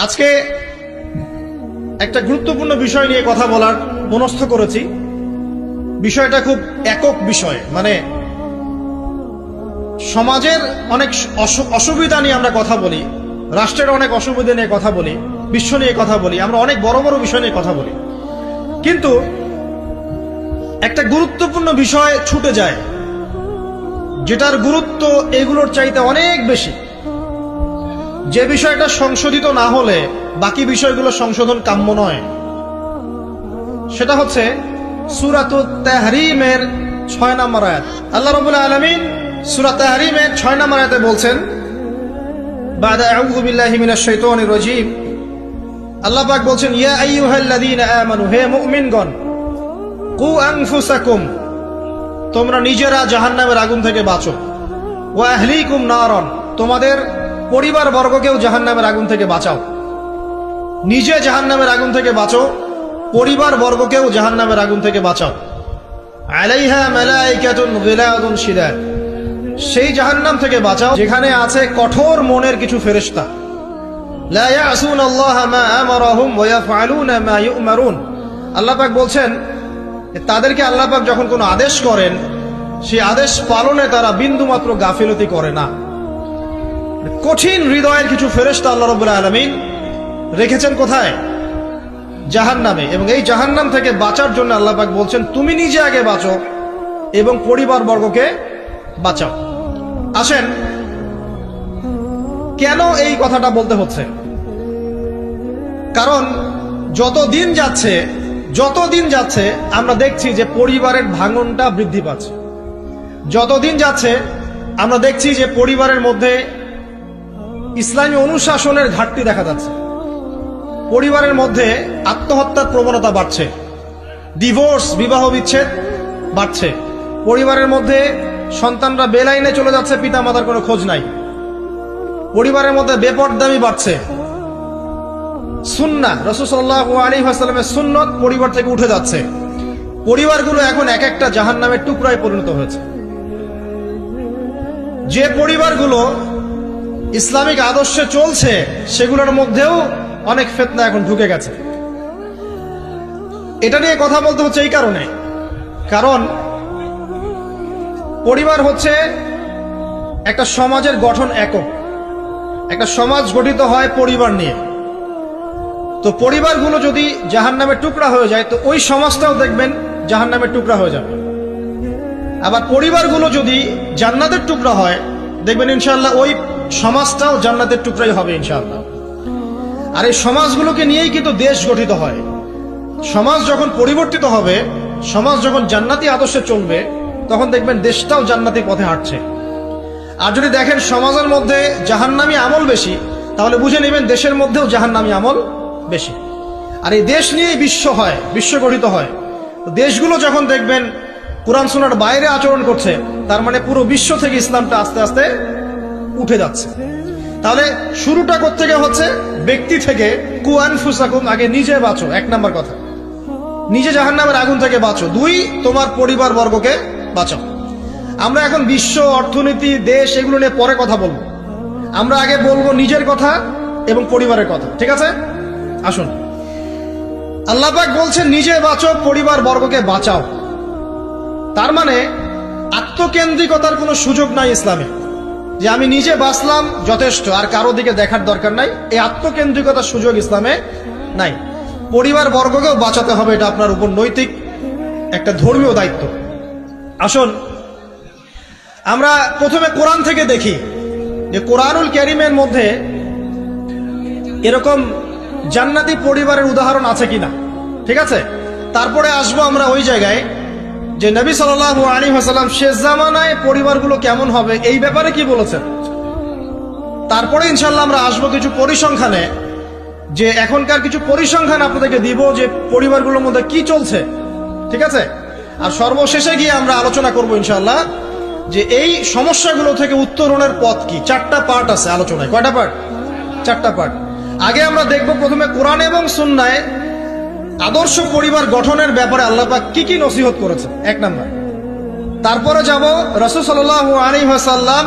আজকে একটা গুরুত্বপূর্ণ বিষয় নিয়ে কথা বলার মনস্থ করেছি। বিষয়টা খুব একক বিষয়, মানে সমাজের অনেক অসুবিধা নিয়ে আমরা কথা বলি, রাষ্ট্রের অনেক অসুবিধা নিয়ে কথা বলি, বিশ্ব নিয়ে কথা বলি, আমরা অনেক বড় বড় বিষয় নিয়ে কথা বলি, কিন্তু একটা গুরুত্বপূর্ণ বিষয় ছুটে যায় যেটার গুরুত্ব এগুলোর চাইতে অনেক বেশি। যে বিষয়টা সংশোধিত না হলে বাকি বিষয়গুলো সংশোধন কাম্য নয়। সেটা হচ্ছে সূরাতুত তাহরীমের 6 নম্বর আয়াত। আল্লাহ রাব্বুল আলামিন সূরা তাহরীমের 6 নম্বর আয়াতে বলছেন, বাদা আউযু বিল্লাহি মিনাশ শাইতানির রাজীম, আল্লাহ পাক বলছেন, ইয়া আইয়ুহাল্লাযীনা আমানু, হে মুমিনগণ, কু আনফুসাকুম, তোমরা নিজেরা জাহান্নামের আগুন থেকে বাঁচো, ওয়া আহলিকুম নারান, তোমাদের পরিবার বর্গকেও জাহান্নামের আগুন থেকে বাঁচাও। নিজে জাহান্নামের আগুন থেকে বাঁচো, পরিবার বর্গকেও জাহান্নামের আগুন থেকে বাঁচাও। আলাইহা মালাইকাতুন গিলাদুন শিদাদ, সেই জাহান্নাম থেকে বাঁচাও যেখানে আছে কঠোর মনের কিছু ফেরেশতা। লা ইয়াসুনাল্লাহা মা আমারাহুম ওয়া ইয়াফআলুনা মা ইউমারুন, আল্লাহ পাক বলছেন তাদেরকে আল্লাহ পাক যখন কোনো আদেশ করেন সেই আদেশ পালনে তারা বিন্দুমাত্র গাফিলতি করে না। কঠিন হৃদয়ের কিছু ফেরেশতা আল্লাহ রাব্বুল আলামিন রেখেছেন কোথায়? জাহান্নামে। এবং এই জাহান্নাম থেকে বাঁচার জন্য আল্লাহ পাক বলছেন তুমি নিজে আগে বাঁচো এবং পরিবার বর্গকে বাঁচাও। আসেন, কেন এই কথাটা বলতে হচ্ছে? কারণ যত দিন যাচ্ছে আমরা দেখছি যে পরিবারের ভাঙনটা বৃদ্ধি পাচ্ছে। যতদিন যাচ্ছে আমরা দেখছি যে পরিবারের মধ্যে ইসলামী অনুশাসনের ঘাটতি দেখা যাচ্ছে। পরিবারের মধ্যে আত্মহত্যার প্রবণতা বাড়ছে, ডিভোর্স, বিবাহ বিচ্ছেদ বাড়ছে। পরিবারের মধ্যে সন্তানরা বেলাইনে চলে যাচ্ছে, পিতা মাতার কোনো খোঁজ নাই। পরিবারের মধ্যে বেপরদামি বাড়ছে। সুন্নাহ, রাসূল সাল্লাল্লাহু আলাইহি ওয়াসাল্লামের সুন্নত পরিবার থেকে উঠে যাচ্ছে। পরিবারগুলো এখন এক একটা জাহান্নামের টুকরায় পরিণত হয়েছে। যে পরিবারগুলো ইসলামিক আদর্শে চলছে সেগুলোর মধ্যেও অনেক ফিতনা এখন ঢুকে গেছে। এটা নিয়ে কথা বলতে হচ্ছে এই কারণে, কারণ পরিবার হচ্ছে একটা সমাজের গঠন একক। একটা সমাজ গঠিত হয় পরিবার নিয়ে। তো পরিবারগুলো যদি জাহান্নামের টুকরা হয়ে যায় তো ওই সমাজটাও দেখবেন জাহান্নামের টুকরা হয়ে যাবে। আবার পরিবারগুলো যদি জান্নাতের টুকরা হয় দেখবেন ইনশাআল্লাহ ওই সমাজটাও জান্নাতের টুকরাই হবে ইনশাআল্লাহ। আর এই সমাজগুলোকে নিয়েই কিন্তু দেশ গঠিত হয়। সমাজ যখন পরিবর্তিত হবে, সমাজ যখন জান্নাতি আদর্শে চলবে, তখন দেখবেন দেশটাও জান্নাতি পথে হাঁটছে। আর যদি দেখেন সমাজের মধ্যে জাহান্নামী আমল বেশি, তাহলে বুঝে নেবেন দেশের মধ্যেও জাহান্নামী আমল বেশি। আর এই দেশ নিয়েই বিশ্ব হয়, বিশ্ব গঠিত হয়। দেশগুলো যখন দেখবেন কুরআন সুন্নাহর বাইরে আচরণ করছে, তার মানে পুরো বিশ্ব থেকে ইসলামটা আস্তে আস্তে উঠে যাচ্ছে। তাহলে শুরুটা কোত্থেকে হচ্ছে? ব্যক্তি থেকে। কু আনফুসাকুম, আগে নিজে বাঁচো, 1 নম্বর কথা। নিজে জাহান্নামের আগুন থেকে বাঁচো। 2, তোমার পরিবার বর্গকে বাঁচাও। আমরা এখন বিশ্ব, অর্থনীতি, দেশ এগুলো নিয়ে পরে কথা বলবো। আমরা আগে বলবো নিজের কথা এবং পরিবারের কথা, ঠিক আছে? আসুন, আল্লাহ পাক বলছেন নিজে বাঁচো, পরিবার বর্গকে বাঁচাও। তার মানে আত্মকেন্দ্রিকতার কোনো সুযোগ নাই ইসলামে, যে আমি নিজে বাঁচলাম যথেষ্ট, আর কারো দিকে দেখার দরকার নাই। এই আত্মকেন্দ্রিকতার সুযোগ ইসলামে নাই। পরিবার বর্গকেও বাঁচাতে হবে, এটা আপনার উপর নৈতিক একটা ধর্মীয় দায়িত্ব। আসুন, আমরা প্রথমে কোরআন থেকে দেখি যে কোরআনুল কারীমের মধ্যে এরকম জান্নাতি পরিবারের উদাহরণ আছে কিনা, ঠিক আছে? তারপরে আসবো আমরা ওই জায়গায় যে নবী সাল্লাল্লাহু আলাইহি ওয়াসাল্লাম শেষ জামানায় পরিবারগুলো কেমন হবে এই ব্যাপারে কি বলেছেন। তারপরে ইনশাআল্লাহ আমরা আসবো কিছু পরিসংখ্যানে, যে এখনকার কিছু পরিসংখ্যান আপনাদেরকে দিব যে পরিবারগুলোর মধ্যে কি চলছে, ঠিক আছে? আর সর্বশেষে গিয়ে আমরা আলোচনা করব ইনশাআল্লাহ যে এই সমস্যাগুলো থেকে উত্তরণের পথ কি। 4টা পার্ট আছে আলোচনায়। কয়টা পার্ট? 4টা পার্ট। আগে আমরা দেখব প্রথমে কোরআন এবং সুন্নাহয় আদর্শ পরিবার গঠনের ব্যাপারে আল্লাহ পাক কি কি নসিহত করেছে, 1 নাম্বার। তারপরে যাব রাসূল সাল্লাল্লাহু আলাইহি ওয়াসাল্লাম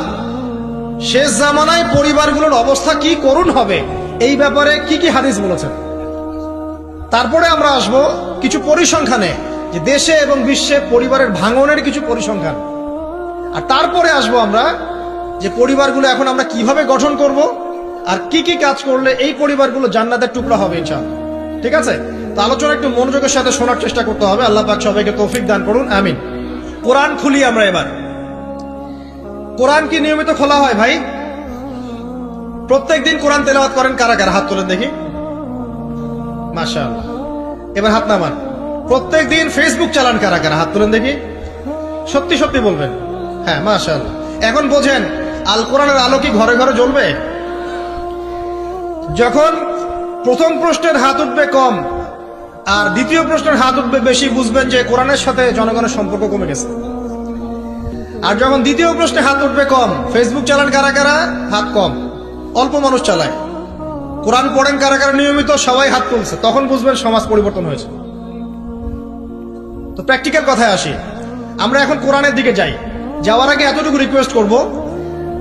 শেষ জামানায় পরিবারগুলোর অবস্থা কি করুণ হবে এই ব্যাপারে কি কি হাদিস বলেছেন। তারপরে আমরা আসব কিছু পরিসংখ্যানে, যে দেশে এবং বিশ্বে পরিবারের ভাঙনের কিছু পরিসংখ্যান। আর তারপরে আসব আমরা যে পরিবারগুলো এখন আমরা কিভাবে গঠন করব আর কি কি কাজ করলে এই পরিবারগুলো জান্নাতের টুকরা হবে ইনশাআল্লাহ। ঠিক আছে, তো আলোচনা একটু মনোযোগের সাথে শোনার চেষ্টা করতে হবে। আল্লাহ পাক সবাইকে তৌফিক দান করুন, আমিন। কোরআন খুলি আমরা এবার। কোরআন কি নিয়মিত খোলা হয় ভাই? প্রত্যেকদিন কোরআন তেলাওয়াত করেন কারা কারা? হাত তোলেন দেখি। মাশাআল্লাহ, এবার হাত নামান। প্রত্যেকদিন ফেসবুক চালান কারা কারা? হাত তোলেন দেখি। সত্যি সত্যি বলবেন। হ্যাঁ, মাশাআল্লাহ। এখন বোঝেন আল কোরআনের আলো কি ঘরে ঘরে জ্বলবে? যখন প্রথম প্রশ্নের হাত উঠবে কম আর দ্বিতীয় প্রশ্নের হাত উঠবে বেশি, বুঝবেন যে কোরআনের সাথে জনগণের সম্পর্ক কমে গেছে। আর যখন দ্বিতীয় প্রশ্নে হাত উঠবে কম, ফেসবুক চালান কারা কারা? হাত কম, অল্প মানুষ চালায়। কোরআন পড়েন কারা কারা নিয়মিত? সবাই হাত তুলছে। তখন বুঝবেন সমাজ পরিবর্তন হয়েছে। তো প্র্যাকটিক্যাল কথায় আসি, আমরা এখন কোরআনের দিকে যাই। যাওয়ার আগে এতটুকু রিকোয়েস্ট করব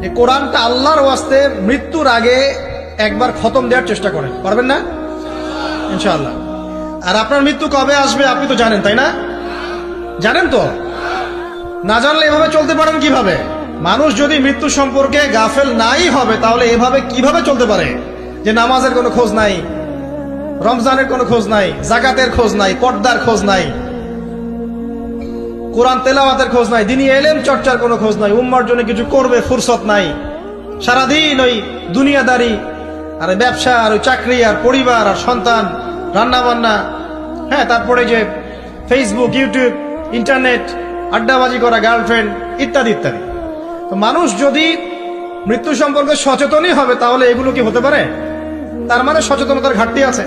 যে কোরআনটা আল্লাহর ওয়াস্তে মৃত্যুর আগে একবার খতম দেওয়ার চেষ্টা করেন। পারবেন না? ইনশাআল্লাহ। আর আপনার মৃত্যু কবে আসবে আপনি তো জানেন, তাই না? জানেন তো? না জানলে এভাবে চলতে পারেন কিভাবে? মানুষ যদি মৃত্যু সম্পর্কে গাফেল নাই হবে তাহলে এভাবে কিভাবে চলতে পারে যে নামাজের কোনো খোঁজ নাই, রমজানের কোনো খোঁজ নাই, জাকাতের খোঁজ নাই, পর্দার খোঁজ নাই, কোরআন তেলাওয়াতের খোঁজ নাই, দিনী এলেম চর্চার কোনো খোঁজ নাই, উম্মার জন্য কিছু করবে ফুরসত নাই, সারাদিন ওই দুনিয়াদারি আর ব্যবসা আর ওই চাকরি আর পরিবার আর সন্তান, রান্না বান্না, হ্যাঁ, তারপরে যে ফেসবুক, ইউটিউব, ইন্টারনেট, আড্ডাবাজি করা, গার্লফ্রেন্ড ইত্যাদি ইত্যাদি। তো মানুষ যদি মৃত্যু সম্পর্কে সচেতনই হবে তাহলে এগুলো কি হতে পারে? তার মানে সচেতনতার ঘাটতি আছে।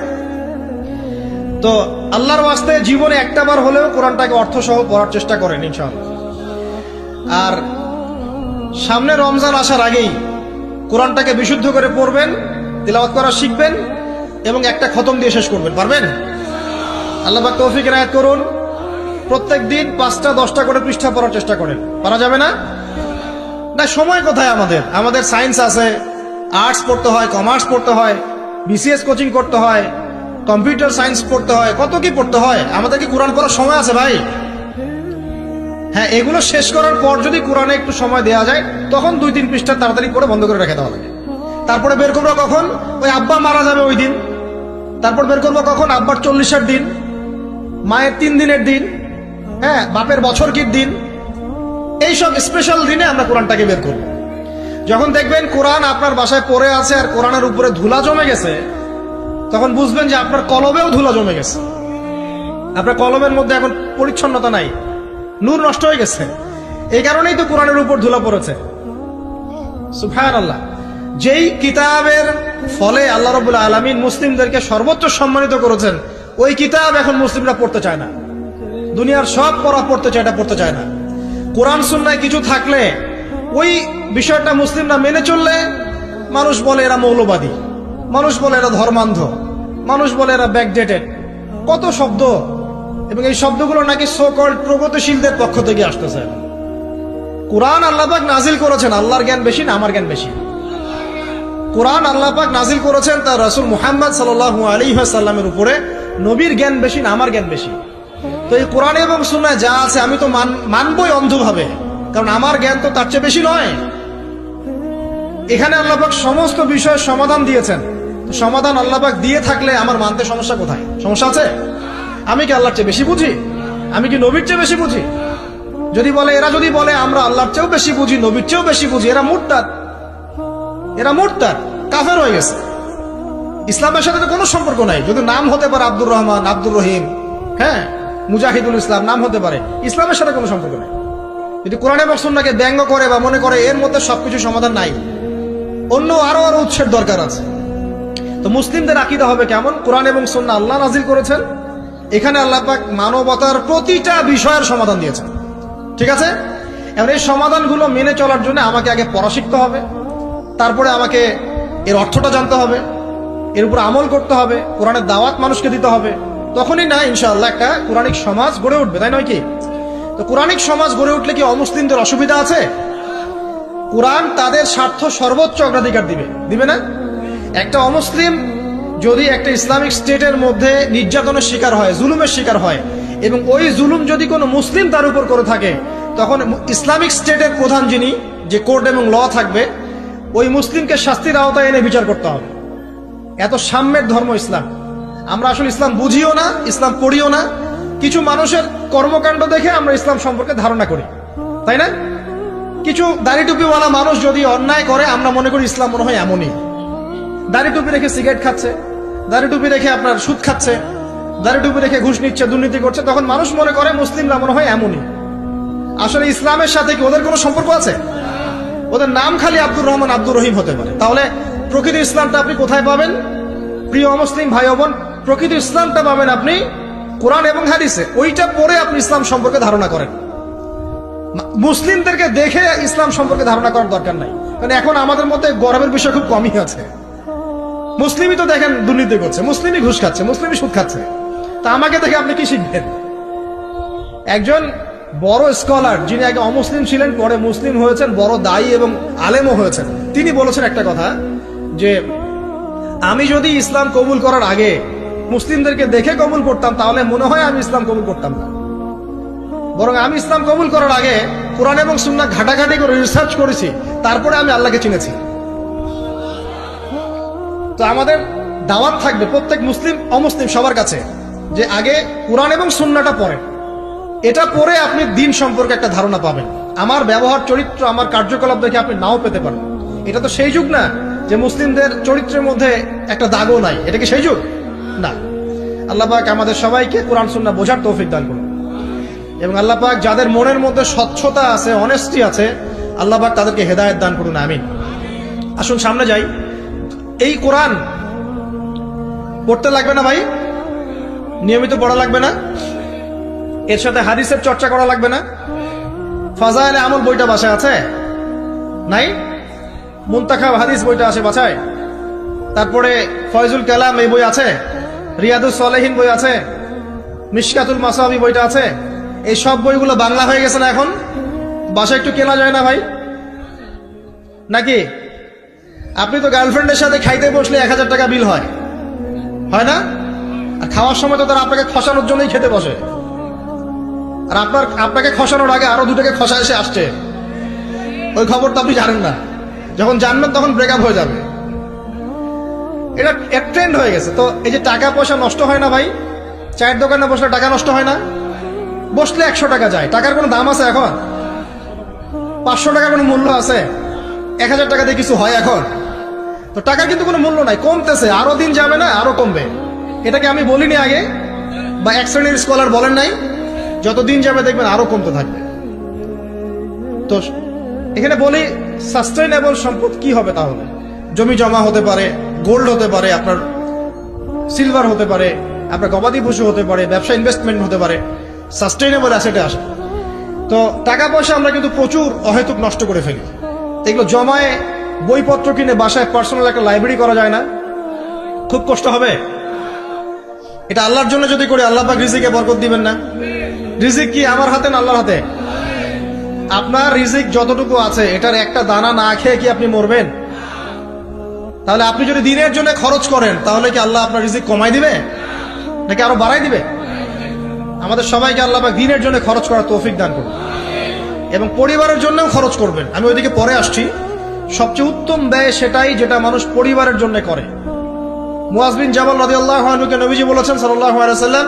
তো আল্লাহর ওয়াস্তে জীবনে একটাবার হলেও কোরআনটাকে অর্থসহ পড়ার চেষ্টা করেন ইনশাআল্লাহ। আর সামনে রমজান আসার আগেই কোরআনটাকে বিশুদ্ধ করে পড়বেন, তিলাওয়াত করা শিখবেন এবং একটা খতম দিয়ে শেষ করবেন। পারবেন? আল্লাহ পাক তৌফিক এনায়েত করুন। প্রত্যেক দিন 5টা 10টা করে পৃষ্ঠা পড়ার চেষ্টা করেন। পারা যাবে না? না, সময় কোথায় আমাদের? আমাদের সায়েন্স আছে, আর্টস পড়তে হয়, কমার্স পড়তে হয়, বিসিএস কোচিং করতে হয়, কম্পিউটার সায়েন্স পড়তে হয়, কত কি পড়তে হয়। আমাদের কি কোরআন পড়ার সময় আছে ভাই? হ্যাঁ, এগুলো শেষ করার পর যদি কোরআনে একটু সময় দেওয়া যায় তখন 2-3 পৃষ্ঠা তাড়াতাড়ি করে বন্ধ করে রেখে দেওয়া লাগে। তারপরে বের করবো কখন? ওই আব্বা মারা যাবে ওই দিন। তারপর বের করবো কখন? আব্বার 40-এর দিন, মায়ের 3 দিনের দিন, হ্যাঁ, বাপের বছর কির দিন। এইসব স্পেশাল দিনে আমরা কোরআনটাকে বের করব। যখন দেখবেন কোরআন আপনার বাসায় পড়ে আছে আর কোরআনের উপরে ধুলা জমে গেছে, তখন বুঝবেন যে আপনার কলমেও ধুলা জমে গেছে। আপনার কলমের মধ্যে এখন পরিচ্ছন্নতা নাই, নূর নষ্ট হয়ে গেছে। এই কারণেই তো কোরআনের উপর ধুলা পড়েছে। সুবহানাল্লাহ। যেই কিতাবের ফলে আল্লাহ রাব্বুল আলামিন মুসলিমদেরকে সর্বোচ্চ সম্মানিত করেছেন, ওই কিতাব এখন মুসলিমরা পড়তে চায় না। দুনিয়ার সব পড়া পড়তে চায়, এটা পড়তে চায় না। কোরআন সুন্নায় কিছু থাকলে ওই বিষয়টা মুসলিমরা মেনে চললে মানুষ বলে এরা মৌলবাদী, মানুষ বলে এরা ধর্মান্ধ, মানুষ বলে এরা ব্যাকডেটেড, কত শব্দ। এবং এই শব্দগুলো নাকি সো কল্ড প্রগতিশীলদের পক্ষ থেকে আসতেছে। কোরআন আল্লাহ পাক নাজিল করেছেন, আল্লাহর জ্ঞান বেশি না আমার জ্ঞান বেশি? কোরআন আল্লাহ পাক নাজিল করেছেন তার রাসূল মুহাম্মদ সাল্লাল্লাহু আলাইহি ওয়াসাল্লামের উপরে, নবীর জ্ঞান বেশি না আমার জ্ঞান বেশি? তো এই কোরআন এবং সুন্নায় যা আছে আমি তো মানবই অন্ধভাবে, কারণ আমার জ্ঞান তো তার চেয়ে বেশি নয়। এখানে আল্লাহ পাক সমস্ত বিষয়ের সমাধান দিয়েছেন। তো সমাধান আল্লাহ পাক দিয়ে থাকলে আমার মানতে সমস্যা কোথায়? সমস্যা আছে? আমি কি আল্লাহর চেয়ে বেশি বুঝি? আমি কি নবীর চেয়ে বেশি বুঝি? এরা যদি বলে আমরা আল্লাহর চেয়েও বেশি বুঝি, নবীর চেয়েও বেশি বুঝি, এরা মুরতাদ, কাফের হয়ে গেছে। ইসলামের সাথে তো কোনো সম্পর্ক নাই। যদি নাম হতে পারে আব্দুর রহমান, আব্দুর রহিম, হ্যাঁ, মুজাহিদুল ইসলাম নাম হতে পারে, ইসলামের সাথে কোনো সম্পর্ক নাই। যদি কোরআন এবং সুন্নাহকে ব্যঙ্গ করে বা মনে করে এর মধ্যে সবকিছু সমাধান নাই, অন্য আরো উৎসের দরকার আছে। তো মুসলিমদের আকীদা হবে কেমন? কোরআন এবং সুন্নাহ আল্লাহ নাজিল করেছেন, এখানে আল্লাহ পাক মানবতার প্রতিটা বিষয়ের সমাধান দিয়েছেন। ঠিক আছে? এখন এই সমাধানগুলো মেনে চলার জন্য আমাকে আগে পড়া শিখতে হবে, তারপরে আমাকে এর অর্থটা জানতে হবে, এর উপর আমল করতে হবে, কোরআনের দাওয়াত মানুষকে দিতে হবে। তখনই না ইনশাআল্লাহ একটা কোরআনিক সমাজ গড়ে উঠবে, তাই নয় কি? তো কোরআনিক সমাজ গড়ে উঠলে কি অমুসলিমদের অসুবিধা আছে? কোরআন তাদের স্বার্থ সর্বোচ্চ অগ্রাধিকার দিবে না? একটা অমুসলিম যদি একটা ইসলামিক স্টেটের মধ্যে নির্যাতনের শিকার হয়, জুলুমের শিকার হয়, এবং ওই জুলুম যদি কোনো মুসলিম তার উপর করে থাকে, তখন ইসলামিক স্টেটের প্রধান যিনি, যে কোর্ট এবং ল থাকবে, ওই মুসলিমকে শাস্তির আওতায় এনে বিচার করতে হবে। এত সাম্যের ধর্ম ইসলাম। আমরা আসলে ইসলাম বুঝিও না, ইসলাম করিও না। কিছু মানুষের কর্মকাণ্ড দেখে আমরা ইসলাম সম্পর্কে ধারণা করি, তাই না? কিছু দাড়ি টুপিওয়ালা মানুষ যদি অন্যায় করে, আমরা মনে করি ইসলাম মনে হয় এমনই। দাড়ি টুপি রেখে সিগারেট খাচ্ছে, দাড়ি টুপি রেখে আপনার সুদ খাচ্ছে, দাড়ি টুপি রেখে ঘুষ নিচ্ছে, দুর্নীতি করছে, তখন মানুষ মনে করে মুসলিমরা মনে হয় এমনই। আসলে ইসলামের সাথে কি ওদের কোনো সম্পর্ক আছে? ওদের নাম খালি আব্দুর রহমান, আব্দুর রহিম হতে পারে। তাহলে প্রকৃত ইসলামটা আপনি কোথায় পাবেন? প্রিয় অমুসলিম ভাই বোন, প্রকৃত ইসলামটা পাবেন আপনি কোরআন এবং হাদিসে। ওইটা পড়ে আপনি ইসলাম সম্পর্কে ধারণা করেন। মুসলিমদেরকে দেখে ইসলাম সম্পর্কে ধারণা করার দরকার নাই। কারণ এখন আমাদের মধ্যে গর্বের বিষয় খুব কমই আছে। মুসলিমই তো দেখেন দুর্নীতি করছে, মুসলিমই ঘুষ খাচ্ছে, মুসলিমই সুদ খাচ্ছে, তা আমাকে দেখে আপনি কি শিখবেন? একজন বড় স্কলার, যিনি আগে অমুসলিম ছিলেন, পরে মুসলিম হয়েছেন, বড় দায়ী এবং আলেমও হয়েছেন, তিনি বলেছেন একটা কথা, যে আমি যদি ইসলাম কবুল করার আগে মুসলিমদেরকে দেখে কবুল করতাম, তাহলে মনে হয় আমি ইসলাম কবুল করতাম না। বরং আমি ইসলাম কবুল করার আগে কোরআন এবং সুন্নাহ ঘাটাঘাটি করে রিসার্চ করেছি, তারপরে আমি আল্লাহকে চিনেছি। তো আমাদের দাওয়াত থাকবে প্রত্যেক মুসলিম অমুসলিম সবার কাছে, যে আগে কোরআন এবং সুন্নাহটা পড়েন। এটা পড়ে আপনি দিন সম্পর্কে একটা ধারণা পাবেন। আমার ব্যবহার, চরিত্র, আমার কার্যকলাপ দেখে আপনি নাও পেতে পারেন। এটা তো সেই যুগ না যে মুসলিমদের চরিত্রের মধ্যে একটা দাগও নাই। এটা কি সেই যুগ? না। আল্লাহ পাক আমাদের সবাইকে কোরআন সুন্নাহ বোঝার তৌফিক দান করুন, এবং আল্লাহ পাক যাদের মনের মধ্যে স্বচ্ছতা আছে, অনেস্টি আছে, আল্লাহ পাক তাদেরকে হেদায়েত দান করুন, আমিন। আসুন সামনে যাই। এই কোরআন পড়তে লাগবে না ভাই? নিয়মিত পড়া লাগবে না? এর সাথে হাদিসের চর্চা করা লাগবে না? ফাজাইলে আমল বইটা বাসায় আছে? নাই? মুনতাখাব হাদিস বইটা আছে বাসায়? তারপরে ফয়জুল কালাম এই বই আছে? রিয়াদুস সালেহিন বই আছে? মিশকাতুল মাসাবি বইটা আছে? এই সব বইগুলো বাংলা হয়ে গেছে না এখন? বাসায় একটু কেনা যায় না ভাই? নাকি? আপনি তো গার্লফ্রেন্ডের সাথে খাইতে বসলে 1000 টাকা বিল হয়, হয় না? আর খাওয়ার সময় তো তারা আপনাকে খসানোর জন্যই খেতে বসে, আর আপনাকে খসানোর আগে আরো 2 টাকা খসা এসে আসছে। ওই খবর তো আপনি জানেন না। যখন জানবেন তখন ব্রেকআপ হয়ে যাবে। এটা এক ট্রেন্ড হয়ে গেছে। তো এই যে টাকা পয়সা নষ্ট হয় না ভাই? চায়ের দোকানে বসলে টাকা নষ্ট হয় না? বসলে 100 টাকা যায়। টাকার কোনো দাম আছে এখন? 500 টাকার কোনো মূল্য আছে? 1000 টাকা দিয়ে কিছু হয় এখন? তো টাকার কিন্তু কোনো মূল্য নাই, কমতেছে। আরো দিন যাবে না, আরো কমবে। এটাকে আমি বলিনি আগে, বা এক শ্রেণীর স্কলার বলেন নাই? যত দিন যাবে দেখবেন আরো কমতে থাকবে। তো এখানে বলি, সাস্টেইনেবল সম্পদ কি হবে? তাহলে জমি জমা হতে পারে, গোল্ড হতে পারে, আপনার সিলভার হতে পারে, আপনার গবাদি পশু হতে পারে, ব্যবসা ইনভেস্টমেন্ট হতে পারে, সাস্টেইনেবল অ্যাসেটে আসে। তো টাকা পয়সা আমরা কিন্তু প্রচুর অহেতুক নষ্ট করে ফেলি। এগুলো জমায়ে বইপত্র কিনে বাসায় পার্সোনাল একটা লাইব্রেরি করা যায় না? খুব কষ্ট হবে। এটা আল্লাহর জন্য যদি করি, আল্লাহ পাক রিজিকে বরকত দিবেন না? রিজিক কি আমার হাতে না আল্লাহর হাতে? আপনার রিজিক যতটুকু আছে, এটার একটা দানা না খেয়ে কি আপনি মরবেন? তাহলে আপনি যদি দিনের জন্য খরচ করেন, তাহলে কি আল্লাহ আপনার রিজিক কমাই দিবে নাকি আরো বাড়াই দিবে? আমাদের সবাইকে আল্লাহ পাক দিনের জন্য খরচ করার তৌফিক দান করুন, এবং পরিবারের জন্যও খরচ করবেন। আমি ওইদিকে পরে আসছি। সবচেয়ে উত্তম ব্যয় সেটাই যেটা মানুষ পরিবারের জন্য করে। মুআজ বিন জাবাল রাদিয়াল্লাহু আনহুকে নবীজি বলেছেন সাল্লাল্লাহু আলাইহি ওয়াসাল্লাম,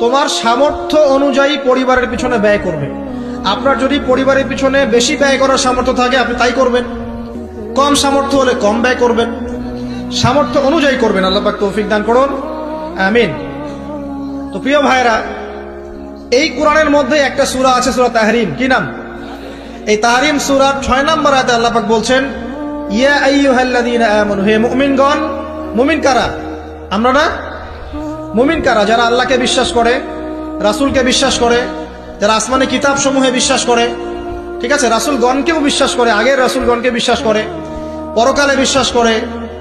তোমার সামর্থ্য অনুযায়ী পরিবারের পিছনে ব্যয় করবে। আপনার যদি পরিবারের পিছনে বেশি ব্যয় করার সামর্থ্য থাকে, আপনি তাই করবেন। কম সামর্থ্য হলে কম ব্যয় করবেন। সামর্থ্য অনুযায়ী করবেন। আল্লাহ পাক তৌফিক দান করুন, আমিন। তো প্রিয় ভাইরা, এই কোরআনের মধ্যে একটা সূরা আছে, সূরা তাহরিম। কি নাম? এই তাহরিম সূরার 6 নম্বর আয়াতে আল্লাহ পাক বলছেন, ইয়া আইয়ুহাল্লাযীনা আমানু, হে মুমিনগণ। মুমিন কারা? আমরা না? মুমিন কারা? যারা আল্লাহকে বিশ্বাস করে, রাসূলকে বিশ্বাস করে, যারা আসমানি কিতাব সমূহে বিশ্বাস করে, ঠিক আছে, রাসূলগণকেও বিশ্বাস করে, আগের রাসূলগণকে বিশ্বাস করে, পরকালে বিশ্বাস করে,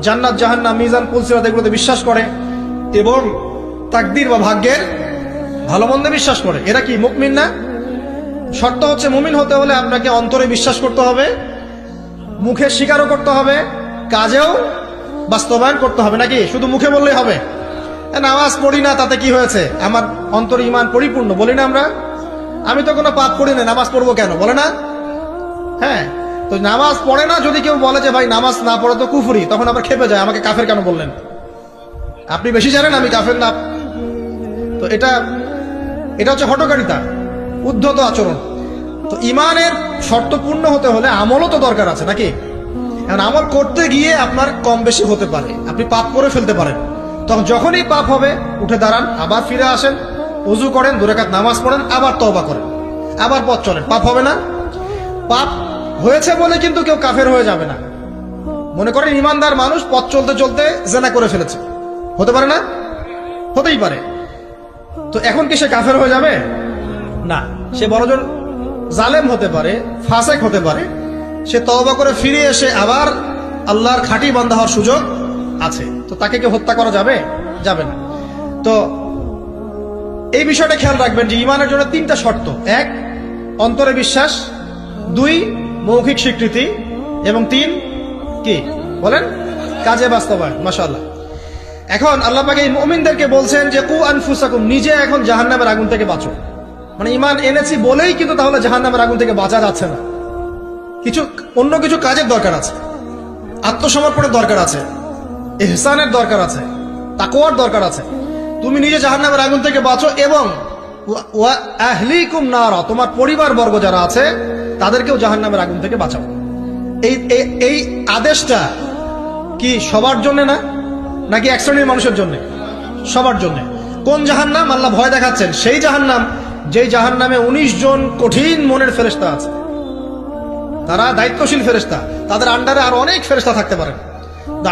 জান্নাত জাহান্নাম মিজান পুলসিরাত এগুলোতে বিশ্বাস করে, এবং তাকদীর বা ভাগ্যের ভালো মন্দে বিশ্বাস করে। এরা কি মুমিন না? শর্ত হচ্ছে, মুমিন হতে হলে আপনাকে অন্তরে বিশ্বাস করতে হবে, মুখে স্বীকারও করতে হবে, কাজেও বাস্তবায়ন করতে হবে নাকি? শুধু মুখে বললেই হবে? নামাজ পড়ি না তাতে কি হয়েছে, আমার অন্তর ঈমান পরিপূর্ণ, বলি না আমরা? আমি তো কোনো পাপ করি না, নামাজ পড়বো কেন, বলে না? হ্যাঁ, তো নামাজ পড়ে না যদি কেউ বলে যে ভাই নামাজ না পড়ে তো কুফরি, তখন আবার খেপে যায়, আমাকে কাফের কেন বললেন? আপনি বেশি জানেন আমি কাফের না। তো এটা হচ্ছে হঠকারিতা, উদ্ধত আচরণ। তো ইমানের শর্ত পূর্ণ হতে হলে আমলও তো দরকার আছে নাকি? কারণ আমল করতে গিয়ে আপনার কম বেশি হতে পারে, আপনি পাপ করে ফেলতে পারেন। তখন যখনই পাপ হবে উঠে দাঁড়ান, আবার ফিরে আসেন, ওযু করেন, 2 রাকাত নামাজ পড়েন, আবার তওবা করেন, আবার পথ চলেন, পাপ হবে না? পাপ হয়েছে বলে কিন্তু কেউ কাফের হয়ে যাবে না। মনে করেন ইমানদার মানুষ পথ চলতে চলতে জেনা করে ফেলেছে, হতে পারে না? হতেই পারে। তো এখন কি সে কাফের হয়ে যাবে? না, সে বড়জন জালেম হতে পারে, ফাসেক হতে পারে, সে তওবা করে ফিরে এসে আবার আল্লাহর খাঁটি বান্দা হওয়ার সুযোগ আছে। তো তাকে কি হত্যা করা যাবে? যাবে না। তো এই বিষয়টা খেয়াল রাখবেন যে ইমানের জন্য 3টা শর্ত: 1 অন্তরে বিশ্বাস, 2 মৌখিক স্বীকৃতি, এবং 3 কি বলেন? কাজে বাস্তবায়ন। মাশাআল্লাহ। এখন আল্লাহ পাক এই মুমিনদেরকে বলছেন যে কু আনফুসাকুম, নিজে এখন জাহান্নামের আগুন থেকে বাঁচো। মানে ইমান এনেছি বলেই কিন্তু তাহলে জাহান্নামের আগুন থেকে বাঁচা যাচ্ছে না, অন্য কিছু কাজের দরকার আছে, আত্মসমর্পণের দরকার আছে, ইহসানের দরকার আছে, তাকওয়ার দরকার আছে। তুমি নিজে জাহান্নামের আগুন থেকে বাঁচো এবং ওয়া আহলিকুম নারা, তোমার পরিবার বর্গ যারা আছে তাদেরকেও জাহান্নামের আগুন থেকে বাঁচাও। এই আদেশটা কি সবার জন্য না, নাকি এক শ্রেণীর মানুষের জন্য? সবার জন্য। কোন জাহান্নাম? আল্লাহ ভয় দেখাচ্ছেন সেই জাহান্নাম যেই জাহান্নামে 19 জন কঠিন মনের ফেরেশতা আছে, তারা দায়িত্বশীল ফেরেশতা, তাদের আন্ডারে আরো অনেক ফেরেশতা থাকতে পারেন।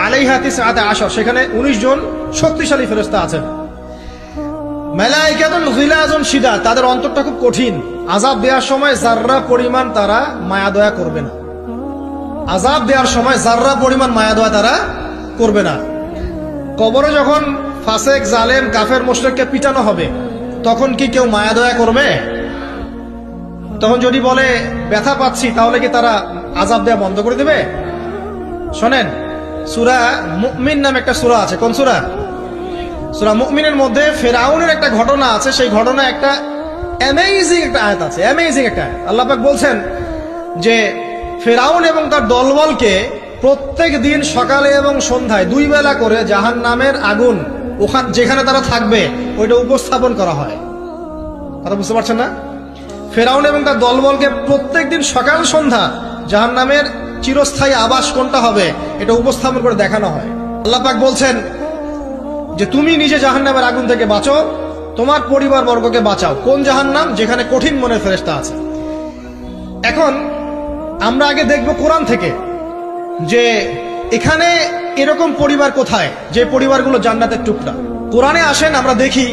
আলাইহা তিসআতা আশর, সেখানে 19 জন শক্তিশালী ফেরেশতা আছেন। মালায়েকাতুন গিলাজুন শিদাদ, তাদের অন্তরটা খুব কঠিন। আযাব দেওয়ার সময় যাররা পরিমাণ তারা মায়া দয়া করবে না। আযাব দেওয়ার সময় যাররা পরিমাণ মায়া দয়া তারা করবে না। কবরে যখন ফাসেক, জালেম, কাফের, মুশরিককে পিটানো হবে, তখন কি কেউ মায়া দয়া করবে? তখন যদি বলে ব্যথা পাচ্ছি, তাহলে কি তারা আযাব দেওয়া বন্ধ করে দেবে? শোনেন, সূরা মুমিন নামে একটা সূরা আছে। কোন সূরা? সূরা মুমিনের মধ্যে ফিরআউনের একটা ঘটনা আছে। সেই ঘটনা একটা অ্যামেজিং একটা আয়াত আছে, অ্যামেজিং একটা আয়াত। আল্লাহ পাক বলছেন যে ফিরআউন এবং তার দলবলকে প্রত্যেক দিন সকালে এবং সন্ধ্যায় 2 বেলা করে জাহান্নামের আগুন ওখানে যেখানে তারা থাকবে ওইটা উপস্থাপন করা হয়। তারা বুঝতে পারছেন না? ফিরআউন এবং তার দলবলকে প্রত্যেক দিন সকাল সন্ধ্যা জাহান্নামের চিরস্থায়ী আবাস কোনটা হবে এটা উপস্থাপন করে দেখানো হয়। আল্লাহ পাক বলছেন যে তুমি নিজে জাহান্নামের আগুন থেকে বাঁচো, তোমার পরিবার বর্গকে বাঁচাও। কোন জাহান্নাম? যেখানে কঠিন মনের ফেরেশতা আছে। এখন আমরা আগে দেখব কোরআন থেকে যে এখানে এরকম পরিবার কোথায় যে পরিবারগুলো জান্নাতের টুকরা। কোরআনে আসেন, আমরা দেখি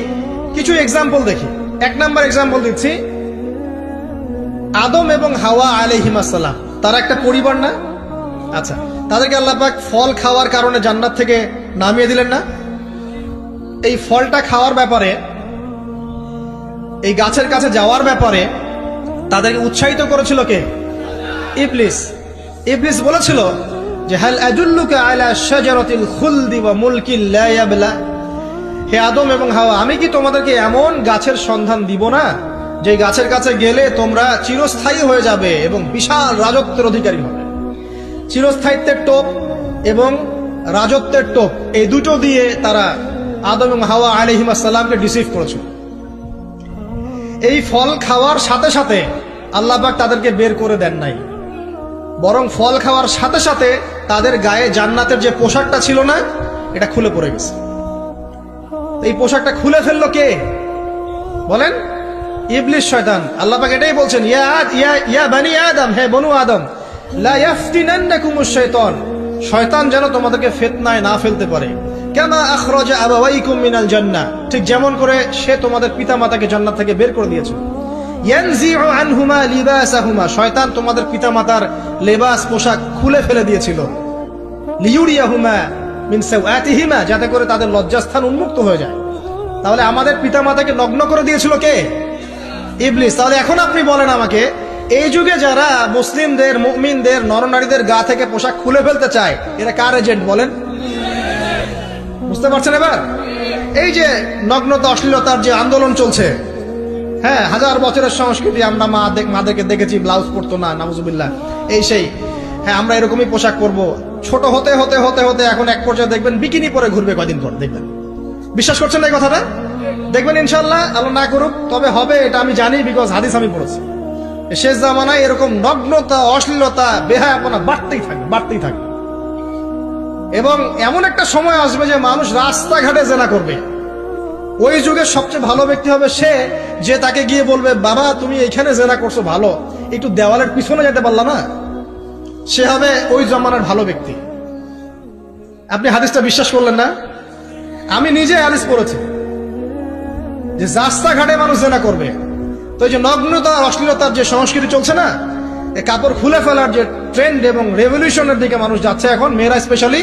কিছু এক্সাম্পল দেখি। 1 নাম্বার এক্সাম্পল দিচ্ছি, আদম এবং হাওয়া আলাইহিস সালাম, তারা একটা পরিবার না? আচ্ছা, তাদেরকে আল্লাহ পাক ফল খাওয়ার কারণে জান্নাত থেকে নামিয়ে দিলেন না? এই ফলটা খাওয়ার ব্যাপারে, এই গাছের কাছে যাওয়ার ব্যাপারে তাদেরকে উৎসাহিত করেছিল কে? ইবলিস। ইবলিস বলেছিল যে হাল আদুল্লুকা আলা শাজারাতিল খুলদি ওয়া মুলকিন লা ইয়াবলা, হে আদম এবং হাওয়া, আমি কি তোমাদেরকে এমন গাছের সন্ধান দিব না যে গাছের কাছে গেলে তোমরা চিরস্থায়ী হয়ে যাবে এবং বিশাল রাজত্বের অধিকারী হবে? চিরস্থায়িত্বের টোপ এবং রাজত্বের টোপ, এই দুটো দিয়ে তারা আদম এবং হাওয়া আলাইহিস সালামকে ডিসিভ করেছিল। এই ফল খাওয়ার সাথে সাথে আল্লাহ পাক তাদেরকে বের করে দেন নাই, বরং ফল খাওয়ার সাথে সাথে তাদের গায়ে জান্নাতের যে পোশাকটা ছিল না এটা খুলে পড়ে গেছে। এই পোশাকটা খুলে ফেললো কে বলেন? ইবলিস, শয়তান। আল্লাহ পাক এটাই বলছেন, ইয়া বানি আদম, হে বনু আদম, লা ইয়াফতিনান্নাকুমুশ শাইতান, শয়তান যেন তোমাদেরকে ফিতনায় না ফেলতে পারে। কামা আখরাজা আবাওয়াইকুম মিনাল জান্নাহ, ঠিক যেমন করে সে তোমাদের পিতামাতাকে জান্নাত থেকে বের করে দিয়েছে। ইয়ানজিউ আনহুমা লিবাসাহুমা, শয়তান তোমাদের পিতামাতার লেবাস পোশাক খুলে ফেলে দিয়েছিল। লিয়ুরিয়াহুমা মিন সাওআতিহিমা, যাতে করে তাদের লজ্জাস্থান উন্মুক্ত হয়ে যায়। তাহলে আমাদের পিতামাতাকে নগ্ন করে দিয়েছিল কে? ইবলিস। তাহলে এখন আপনি বলেন আমাকে, এই যুগে যারা মুসলিমদের, মুমিনদের, নরনারীদের গা থেকে পোশাক খুলে ফেলতে চায়, এরা কার এজেন্ট বলেন? বুঝতে পারছেন এবার? এই যে নগ্নতা অশ্লীলতার যে আন্দোলন চলছে, হ্যাঁ, 1000 বছরের সংস্কৃতি, আমরা মাদেরকে দেখেছি ব্লাউজ পরতো না, নাউজুবিল্লাহ, এই সেই, হ্যাঁ আমরা এরকমই পোশাক পরবো। ছোট হতে হতে হতে হতে এখন এক পর্যায়ে দেখবেন বিকিনি পরে ঘুরবে কয়দিন পর, দেখবেন। বিশ্বাস করছেন না এই কথাটা? দেখবেন ইনশাল্লাহ, আল্লাহ না করুক, তবে হবে, এটা আমি জানি, বিকজ হাদিস আমি পড়েছি। শেষ জামানায় এরকম নগ্নতা, অশ্লীলতা, বেহায়াপনা বাড়তেই থাকবে। এবং এমন একটা সময় আসবে যে মানুষ রাস্তাঘাটে জেনা করবে। ওই যুগের সবচেয়ে ভালো ব্যক্তি হবে সে, যে তাকে গিয়ে বলবে, বাবা তুমি এখানে জেনা করছো ভালো, একটু দেওয়ালের পিছনে যেতে পারলা না? সে হবে ওই জমানার ভালো ব্যক্তি। আপনি হাদিসটা বিশ্বাস করলেন না? আমি নিজে হাদিস পড়েছি যে রাস্তাঘাটে মানুষ জেনা করবে। তো এই যে নগ্নতা, অশ্লীলতার যে সংস্কৃতি চলছে না, এই কাপড় খুলে ফেলার যে ট্রেন্ড এবং রেভলিউশনের দিকে মানুষ যাচ্ছে এখন, মেয়েরা স্পেশালি,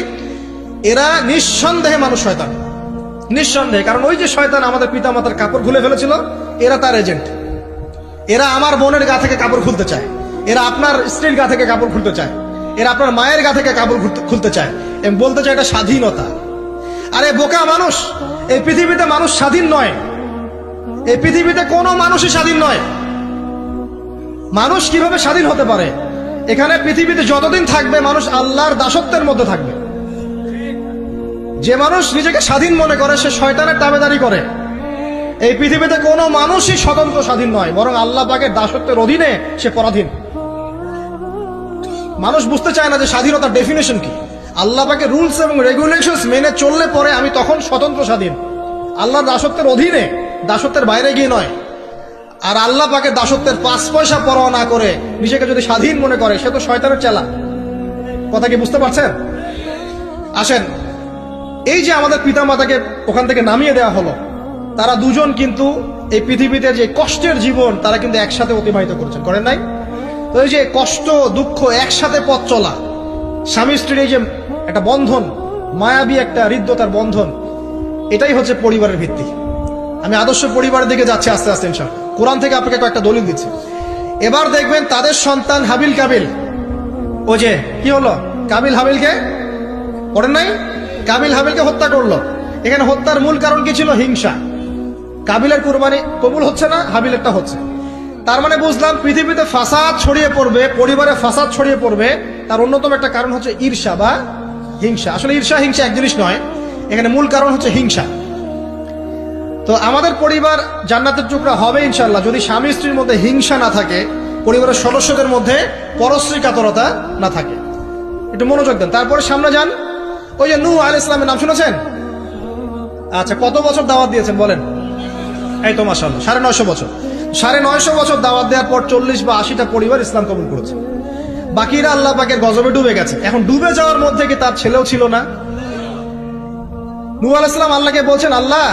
এরা নিঃসন্দেহে মানুষ শয়তান, নিঃসন্দেহে। কারণ ওই যে শয়তান আমাদের পিতামাতার কাপড় খুলে ফেলেছিল, এরা তার এজেন্ট। এরা আমার বোনের গা থেকে কাপড় খুলতে চায়, এরা আপনার স্ত্রীর গা থেকে কাপড় খুলতে চায়, এরা আপনার মায়ের গা থেকে কাপড় খুলতে চায় এবং বলতে চায় এটা স্বাধীনতা। আরে বোকা মানুষ, এই পৃথিবীতে মানুষ স্বাধীন নয়, এই পৃথিবীতে কোনো মানুষই স্বাধীন নয়। মানুষ কিভাবে স্বাধীন হতে পারে? এখানে পৃথিবীতে যতদিন থাকবে মানুষ আল্লাহর দাসত্বের মধ্যে থাকবে। যে মানুষ নিজেকে স্বাধীন মনে করে সে শয়তানের তাবেদারি করে। এই পৃথিবীতে কোনো মানুষই স্বতন্ত্র স্বাধীন নয়, বরং আল্লাহ পাকের দাসত্বের অধীনে সে পরাধীন। মানুষ বুঝতে চায় না যে স্বাধীনতার ডেফিনেশন কি। আল্লাহ পাকের রুলস এবং রেগুলেশনস মেনে চললে পরে আমি তখন স্বতন্ত্র স্বাধীন, আল্লাহর দাসত্বের অধীনে, দাসত্বের বাইরে গিয়ে নয়। আর আল্লাহ পাকের দাসত্বের 5 পয়সা পরোয়া না করে নিজেকে যদি স্বাধীন মনে করে, সে তো শয়তানের চেলা। কথা কি বুঝতে পারছেন? আসেন, এই যে আমাদের পিতামাতাকে ওখান থেকে নামিয়ে দেওয়া হলো, তারা দুজন কিন্তু এই পৃথিবীতে যে কষ্টের জীবন তারা কিন্তু একসাথে অতিবাহিত করেছেন, করেন নাই? তো এই যে কষ্ট, দুঃখ, একসাথে পথ চলা, স্বামী স্ত্রীর এই যে একটা বন্ধন, মায়াবী একটা হৃদ্যতার বন্ধন, এটাই হচ্ছে পরিবারের ভিত্তি। আমি আদর্শ পরিবারের দিকে যাচ্ছি আস্তে আস্তে ইনশাআল্লাহ। কোরআন থেকে আপনাকে কয়েকটা দলিল দিচ্ছি। এবার দেখবেন তাদের সন্তান হাবিল কাবিল, ও যে কি হলো, কাবিল হাবিলকে, করেন নাই? কাবিল হাবিলকে হত্যা করলো। এখানে হত্যার মূল কারণ কি ছিল? হিংসা। কাবিলের কুরবানি কবুল হচ্ছে না, হাবিলেরটা হচ্ছে। তার মানে বুঝলাম পৃথিবীতে ফাসাদ ছড়িয়ে পড়বে, পরিবারে ফাসাদ ছড়িয়ে পড়বে, তার অন্যতম একটা কারণ হচ্ছে ঈর্ষা বা হিংসা। আসলে ঈর্ষা হিংসা এক জিনিস নয়, এখানে মূল কারণ হচ্ছে হিংসা। তো আমাদের পরিবার জান্নাতের টুকরা হবে ইনশাআল্লাহ যদি স্বামী স্ত্রীর মধ্যে হিংসা না থাকে, পরিবারের সদস্যদের মধ্যে পরশ্রী কাতরতা না থাকে। একটু মনোযোগ দেন, তারপরে সামনে যান। ওই যে নূহ আলাইহিস সালামের নাম শুনেছেন? আচ্ছা, কত বছর দাওয়াত দিয়েছেন বলেন? এই তো মাশাআল্লাহ 950 বছর। 950 বছর দাওয়াত দেওয়ার পর 40 বা 80টা পরিবার ইসলাম কবুল করেছে। বাকিরা আল্লাহ পাকের গজবে ডুবে গেছে। এখন ডুবে যাওয়ার মধ্যে কি তার ছেলেও ছিল না? নূহ আলাইহিস সালাম আল্লাহকে বলছেন, আল্লাহ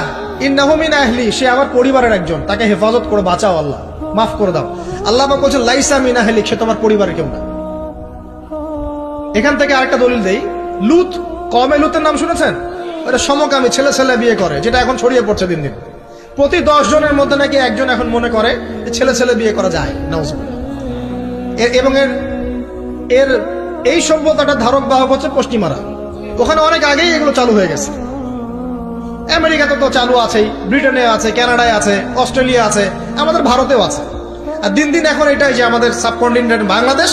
ইন্নাহু মিন আহলি, সে আমার পরিবারের একজন, তাকে হেফাজত করে বাঁচাও, আল্লাহ মাফ করে দাও। আল্লাহ পাক বলছেন লাইসা মিন আহলিক, সে তোমার পরিবারের কেউ না। এখান থেকে আরেকটা দলিল দেই, লুত, কওমে লুতের নাম শুনেছেন? এটা সমকামী, ছেলে ছেলে বিয়ে করে, যেটা এখন ছড়িয়ে পড়ছে দিন দিন। প্রতি 10 জনের মধ্যে নাকি একজন এখন মনে করে যে ছেলে ছেলে বিয়ে করা যায়, নাউজুবিল্লাহ। এবং এর এই সভ্যতাটা ধারক বাহক হচ্ছে পশ্চিমারা। ওখানে অনেক আগেই এগুলো চালু হয়ে গেছে। আমেরিকাতে তো চালু আছেই, ব্রিটেনে আছে, কানাডায় আছে, অস্ট্রেলিয়া আছে, আমাদের ভারতেও আছে। আর দিন দিন এখন এটাই যে আমাদের সাবকন্টিনেন্ট বাংলাদেশ,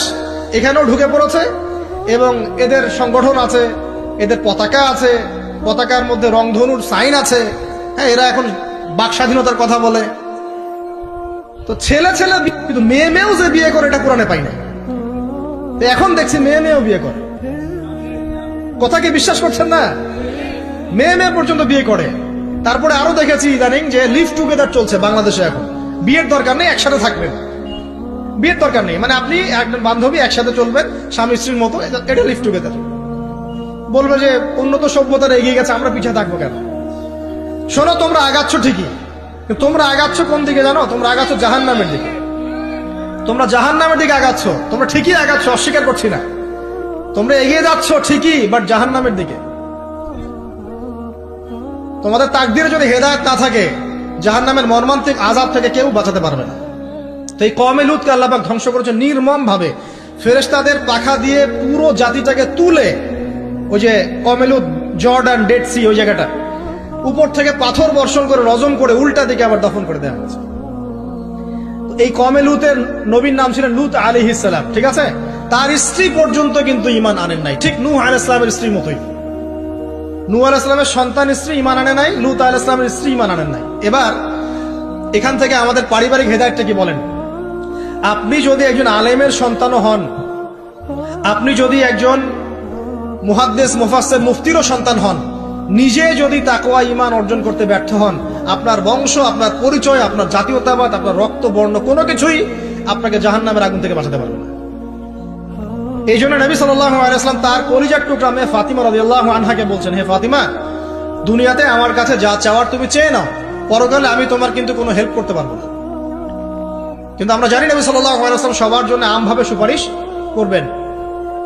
এখানেও ঢুকে পড়েছে। এবং এদের সংগঠন আছে, এদের পতাকা আছে, পতাকার মধ্যে রংধনুর সাইন আছে। হ্যাঁ, এরা এখন বাক স্বাধীনতার কথা বলে। তো ছেলে ছেলে, কিন্তু মেয়ে মেয়েও যে বিয়ে করে এটা কোরআনে পাই না। এখন দেখছি মেয়ে মেয়েও বিয়ে করে। কথা কি বিশ্বাস করছেন না? মেয়ে মেয়ে পর্যন্ত বিয়ে করে। তারপরে আরো দেখেছি ইদানিং যে লিভ টুগেদার চলছে বাংলাদেশে। এখন বিয়ের দরকার নেই, একসাথে থাকবেন, বিয়ের দরকার নেই। মানে আপনি একজন বান্ধবী একসাথে চলবেন স্বামী স্ত্রীর মতো, এটা লিভ টুগেদার। বলবে যে উন্নত সভ্যতার এগিয়ে গেছে, আমরা পিছিয়ে থাকবো কেন? শোনো, তোমরা আগাচ্ছ ঠিকই, কিন্তু তোমরা আগাচ্ছ কোন দিকে জানো? তোমরা আগাচ্ছ জাহান্নামের দিকে। তোমরা জাহান্নামের দিকে আগাচ্ছ, তোমরা ঠিকই আগাচ্ছ, অস্বীকার করছি না। তোমরা এগিয়ে যাচ্ছ ঠিকই, বাট জাহান্নামের দিকে। তোমাদের তাকদীরে যদি হেদায়েত না থাকে, জাহান্নামের মর্মান্তিক আযাব থেকে কেউ বাঁচাতে পারবে না। তো এই কওমে লুতকে আল্লাহ পাক ধ্বংস করেছে নির্মম ভাবে। ফেরেশতাদের পাখা দিয়ে পুরো জাতিটাকে তুলে, ওই যে কওমে লুত, জর্ডান, ডেড সি, ওই জায়গাটা, উপর থেকে পাথর বর্ষণ করে রজম করে উল্টা দিকে আবার দফন করে দেওয়া হয়েছে। এই কমে লুতের নবীর নাম ছিলেন লুত আলাইহিস সালাম, ঠিক আছে? তার স্ত্রী পর্যন্ত কিন্তু ঈমান আনেন নাই, ঠিক নূহ আলাইহিস সালামের স্ত্রীর মতোই। নূহ আলাইহিস সালামের সন্তান স্ত্রী ঈমান আনে নাই, লুত আলাইহিস সালামের স্ত্রী ঈমান আনেন নাই। এবার এখান থেকে আমাদের পারিবারিক হেদায়েতটা কি বলেন? আপনি যদি একজন আলেমের সন্তানও হন, আপনি যদি একজন মুহাদ্দিস মুফাসসির মুফতিরও সন্তান হন, নিজে যদি তাকওয়া ঈমান অর্জন করতে ব্যর্থ হন, আপনার বংশ, আপনার পরিচয়, আপনার জাতীয়তাবাদ, আপনার রক্ত বর্ণ কোনো কিছুই আপনাকে জাহান্নামের আগুন থেকে বাঁচাতে পারবে না। এই জন্য নবী সাল্লাল্লাহু আলাইহি ওয়াসাল্লাম তার কলিজার টুকরা মেয়ে ফাতিমা রাদিয়াল্লাহু আনহাকে বলছেন, হে ফাতিমা, দুনিয়াতে আমার কাছে যা চাওয়ার তুমি চেয়ে নাও, পরকালে আমি তোমার কিন্তু কোনো হেল্প করতে পারবো না। কিন্তু আমরা জানি নবী সাল্লাল্লাহু আলাইহি ওয়াসাল্লাম সবার জন্য আমভাবে সুপারিশ করবেন।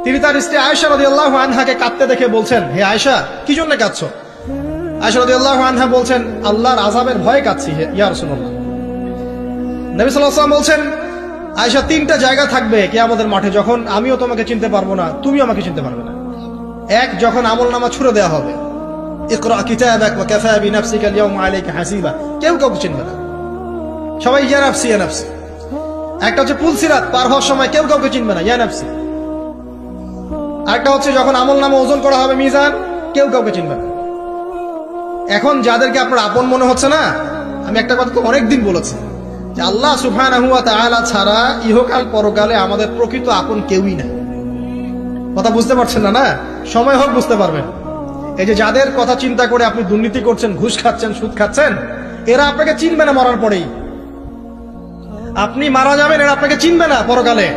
তিনি তার স্ত্রী আয়েশা রাদিয়াল্লাহু আনহাকে কাঁদতে দেখে বলছেন, হে আয়েশা, কি জন্য কাঁদছো? আয়েশা রাদিয়াল্লাহু আনহা বলছেন, আল্লাহর আযাবের ভয়ে কাঁদছি হে ইয়া রাসূলুল্লাহ। নবী সাল্লাল্লাহু আলাইহি ওয়াসাল্লাম বলছেন, আয়েশা, তিনটা জায়গা থাকবে কিয়ামতের মাঠে যখন আমিও তোমাকে চিনতে পারবো না, তুমিও আমাকে চিনতে পারবে না। এক, যখন আমলনামা ছুড়ে দেওয়া হবে, ইকরা কিতাবাক ওয়া কাফা বিনাফসিকা আল-ইয়াওমা আলাইকা হাসিবা, কেউ কাউকে চিনবে না, সবাই ইয়া নাফসি ইয়া নাফসি। একটা হচ্ছে পুলসিরাত পার হওয়ার সময় কেউ কাউকে চিনবে না, ইয়া নাফসি। আরেকটা হচ্ছে যখন আমলনামা ওজন করা হবে মিজান, কেউ কাউকে চিনবে না। এখন যাদেরকে আপনার আপন মনে হচ্ছে না, আমি একটা কথা তো অনেকদিন বলেছি যে আল্লাহ সুবহানাহু ওয়া তাআলা ছাড়া ইহকাল পরকালে আমাদের প্রকৃত আপন কেউই নাই। কথা বুঝতে পারছেন না? না, সময় হোক বুঝতে পারবেন। এই যে যাদের কথা চিন্তা করে আপনি দুর্নীতি করছেন, ঘুষ খাচ্ছেন, সুদ খাচ্ছেন, এরা আপনাকে চিনবে না মরার পরেই। আপনি মারা যাবেন, এরা আপনাকে চিনবে না পরকালে।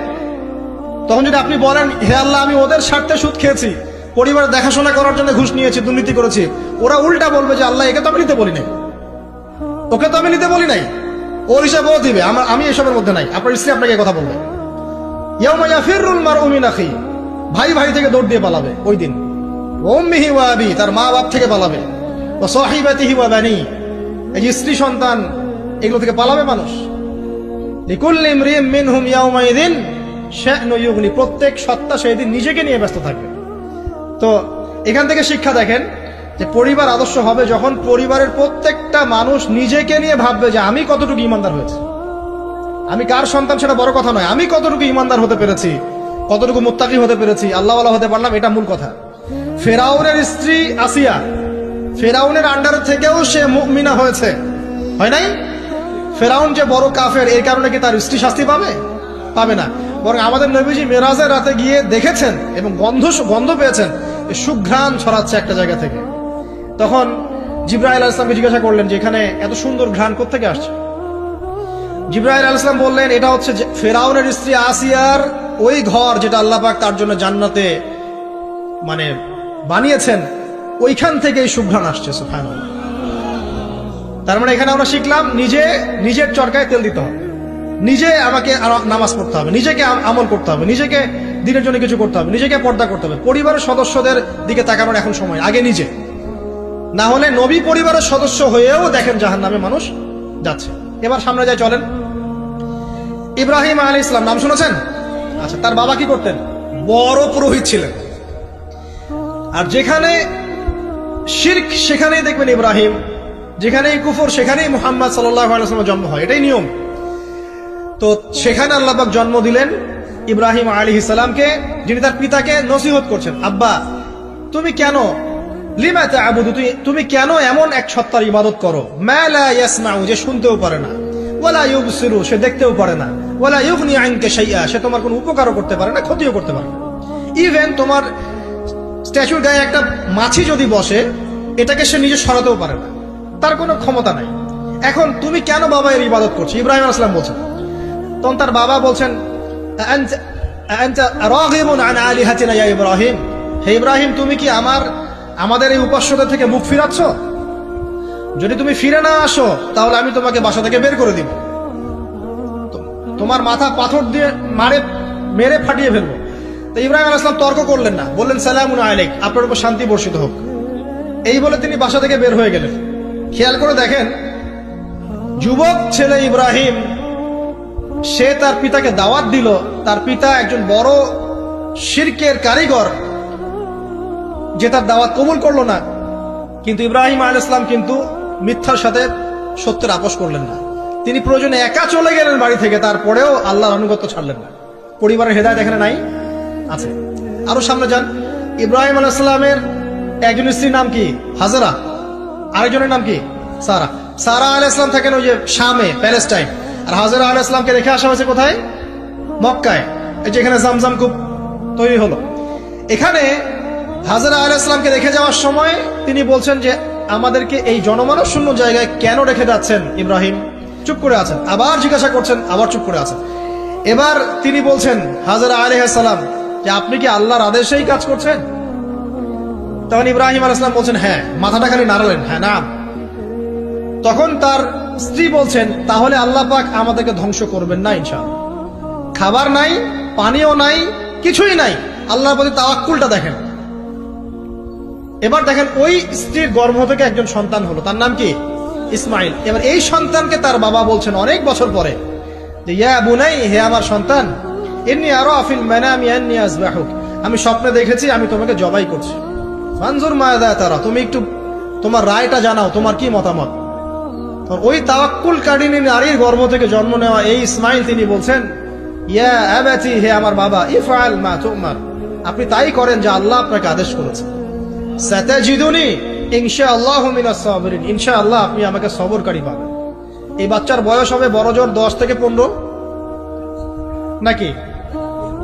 তখন যদি আপনি বলেন, হে আল্লাহ, আমি ওদের স্বার্থে সুদ খেয়েছি, পরিবার দেখাশোনা করার জন্য ঘুষ নিয়েছি, দুর্নীতি করেছি, ওরা উল্টা বলবে যে আল্লাহ, একে তো আমি নিতে বলি নাই, ওকে তো আমি নিতে বলি নাই, ওর হিসাব ও দিবে, আমি এসবের মধ্যে নাই। আপনার স্ত্রী আপনাকে কথা বলবে, ইয়াউমা ইয়াফিরুল মারউ মিন আখি, ভাই ভাই থেকে দৌড় দিয়ে পালাবে ওই দিন। ওয়া উম্মিহি ওয়া আবি, তার মা বাপ থেকে পালাবে। ওয়া সাহিবাতিহি ওয়া বানি, এই যে স্ত্রী সন্তান, এগুলো থেকে পালাবে মানুষ। লিকুল্লি ইমরিইন মিনহুম ইয়াউমাইযিন শা'নু ইউগনি, প্রত্যেক সত্তা সেই দিন নিজেকে নিয়ে ব্যস্ত থাকবে। তো এখান থেকে শিক্ষা দেখেন যে পরিবার আদর্শ হবে যখন পরিবারের প্রত্যেকটা মানুষ নিজেকে নিয়ে ভাববে যে আমি কতটুকু ইমানদার হয়েছি। আমি কার সন্তান সেটা বড় কথা নয়, আমি কতটুকু ইমানদার হতে পেরেছি, কতটুকু মুত্তাকি হতে পেরেছি, আল্লাহওয়ালা হতে পারলাম, এটা মূল কথা। ফেরাউনের স্ত্রী আসিয়া, ফেরাউনের আন্ডার থেকেও সে মুমিনা হয়েছে, হয় নাই? ফেরাউন যে বড় কাফের, এর কারণে কি তার স্ত্রী শাস্তি পাবে? পাবে না। বরং আমাদের নবীজি মেরাজের রাতে গিয়ে দেখেছেন এবং গন্ধ পেয়েছেন, সুঘ্রাণ ছড়াচ্ছে একটা জায়গা থেকে। তখন জিবরাইল আলাইহিস সালামকে জিজ্ঞাসা করলেন যে এখানে এত সুন্দর ঘ্রাণ কোত্থেকে আসছে? জিবরাইল আলাইহিস সালাম বললেন, এটা হচ্ছে ফেরাউনের স্ত্রী আসিয়ার ওই ঘর যেটা আল্লাহ পাক তার জন্য জান্নাতে মানে বানিয়েছেন, ওইখান থেকে এই সুঘ্রাণ আসছে। সুবহানাল্লাহ। তার মানে এখানে আমরা শিখলাম নিজের চরকায় তেল দিতে হবে, নিজে আমাকে নামাজ পড়তে হবে, নিজেকে আমল করতে হবে, নিজেকে দিনের জন্য কিছু করতে হবে, নিজেকে পর্দা করতে হবে। পরিবারের সদস্যদের দিকে তাকানোর এখন সময়, আগে নিজে। না হলে নবী পরিবারের সদস্য হয়েও দেখেন জাহান্নামে মানুষ যাচ্ছে। এবার সামনে যাই, চলেন। ইব্রাহিম আলাইহিস সালাম নাম শুনেছেন? আচ্ছা, তার বাবা কি করতেন? বড় পুরোহিত ছিলেন। আর যেখানে শিরক সেখানেই দেখবেন ইব্রাহিম, যেখানেই কুফর সেখানেই মুহাম্মদ সাল্লাল্লাহু আলাইহি ওয়াসাল্লামের জন্ম হয়, এটাই নিয়ম। তো সেখানে আল্লাহ পাক জন্ম দিলেন ইব্রাহিম আলাইহিস সালামকে, যিনি তার পিতাকে নসিহত করছেন, আব্বা তুমি কেন লিমা তা'বুদু, তুমি কেন এমন এক সত্তার ইবাদত করো, মা লা ইয়াসমাউ, যে শুনতেও পারে না, ওয়ালা ইউবসিরু, সে দেখতেও পারে না, ওয়ালা ইউগনি আনকা শাইআ, সে তোমার কোনো উপকারও করতে পারে না, ক্ষতিও করতে পারে না। ইভেন তোমার স্ট্যাচুর গায়ে একটা মাছি যদি বসে, এটাকে সে নিজে সরাতেও পারে না, তার কোনো ক্ষমতা নাই। এখন তুমি কেন বাবা এর ইবাদত করছো? ইব্রাহিম আলাইহিস সালাম বলছেন। তখন তার বাবা বলছেন, আনতা রাগিবুন আন আলিহাতিনা ইয়া ইব্রাহিম, হে ইব্রাহিম, তুমি কি আমাদের এই উপাস্যদের থেকে মুখ ফিরাচ্ছ? যদি তুমি ফিরে না আসো তাহলে আমি তোমাকে বাসা থেকে বের করে দিব, তোমার মাথা পাথর দিয়ে মেরে ফাটিয়ে ফেলবো। তো ইব্রাহিম আলাইহিস সালাম তর্ক করলেন না, বললেন সালামুন আলাইক, আপনার উপর শান্তি বর্ষিত হোক। এই বলে তিনি বাসা থেকে বের হয়ে গেলেন। খেয়াল করে দেখেন, যুবক ছেলে ইব্রাহিম, সে তার পিতাকে দাওয়াত দিল, তার পিতা একজন বড় শিরকের কারিগর, যে তার দাওয়াত কবুল করলো না, কিন্তু ইব্রাহিম আলাইহিস সালাম কিন্তু মিথ্যার সাথে সত্যের আপোষ করলেন না। তিনি প্রয়োজনে একা চলে গেলেন বাড়ি থেকে, তারপরেও আল্লাহর আনুগত্য ছাড়লেন না। পরিবারের হেদায়েত এখানে নাই, আছে। আরো সামনে যান, ইব্রাহিম আলাইহিস সালামের একজন স্ত্রীর নাম কি? হাজেরা। আরেকজনের নাম কি? সারা। সারা আলাইহিস সালাম থাকেন ওই যে শামে, প্যালেস্টাইন। আর হাজেরা আলাইহিস সালামকে রেখে আসা হয়েছে কোথায়? মক্কায়, এই যে এখানে জামজাম কূপ তৈরি হলো। এখানে হাজেরা আলাইহিস সালামকে রেখে যাওয়ার সময় তিনি বলছেন যে আমাদেরকে এই জনমানব শূন্য জায়গায় কেন রেখে যাচ্ছেন ইব্রাহিম? চুপ করে আছেন। আবার জিজ্ঞাসা করছেন, আবার চুপ করে আছেন। এবার তিনি বলছেন হাজেরা আলাইহিস সালাম যে আপনি কি আল্লাহর আদেশেই কাজ করছেন? তখন ইব্রাহিম আলাইহিস সালাম বলছেন হ্যাঁ। মাথাটা খালি নাড়লেন, হ্যাঁ না। তখন তার স্ত্রী বলছেন তাহলে আল্লাহ পাক আমাদেরকে ধ্বংস করবেন না ইনশাআল্লাহ। খাবার নাই, পানিও নাই, কিছুই নাই, আল্লাহর প্রতি তাওয়াক্কুলটা দেখেন। এবার দেখেন ওই স্ত্রীর গর্ভ থেকে একজন সন্তান হলো, তার নাম কি? ইসমাইল। এবার এই সন্তানকে তার বাবা বলছেন অনেক বছর পরে যে ইয়া বুনাই, হে আমার সন্তান, ইন্নী আরা ফিল মানামি আন্নী আযবাহুক, আমি স্বপ্নে দেখেছি আমি তোমাকে জবাই করছি। ফানজুর মাযা তারা, তুমি একটু তোমার রায়টা জানাও, তোমার কি মতামত। ওই তাওয়াক্কুলকারিনী নারীর গর্ভ থেকে জন্ম নেওয়া এই ইসমাইল তিনি বলছেন ইয়া আবাতি, হে আমার বাবা, ইফআল মা তুমার, আপনি তাই করেন যা আল্লাহ আপনাকে আদেশ করেছেন। সাতাজিদুনি ইনশাআল্লাহু মিনাস সাবিরিন, ইনশাআল্লাহ আপনি আমাকে সবরকারী পাবেন। এই বাচ্চার বয়স হবে বড়জোর 10 থেকে 15, নাকি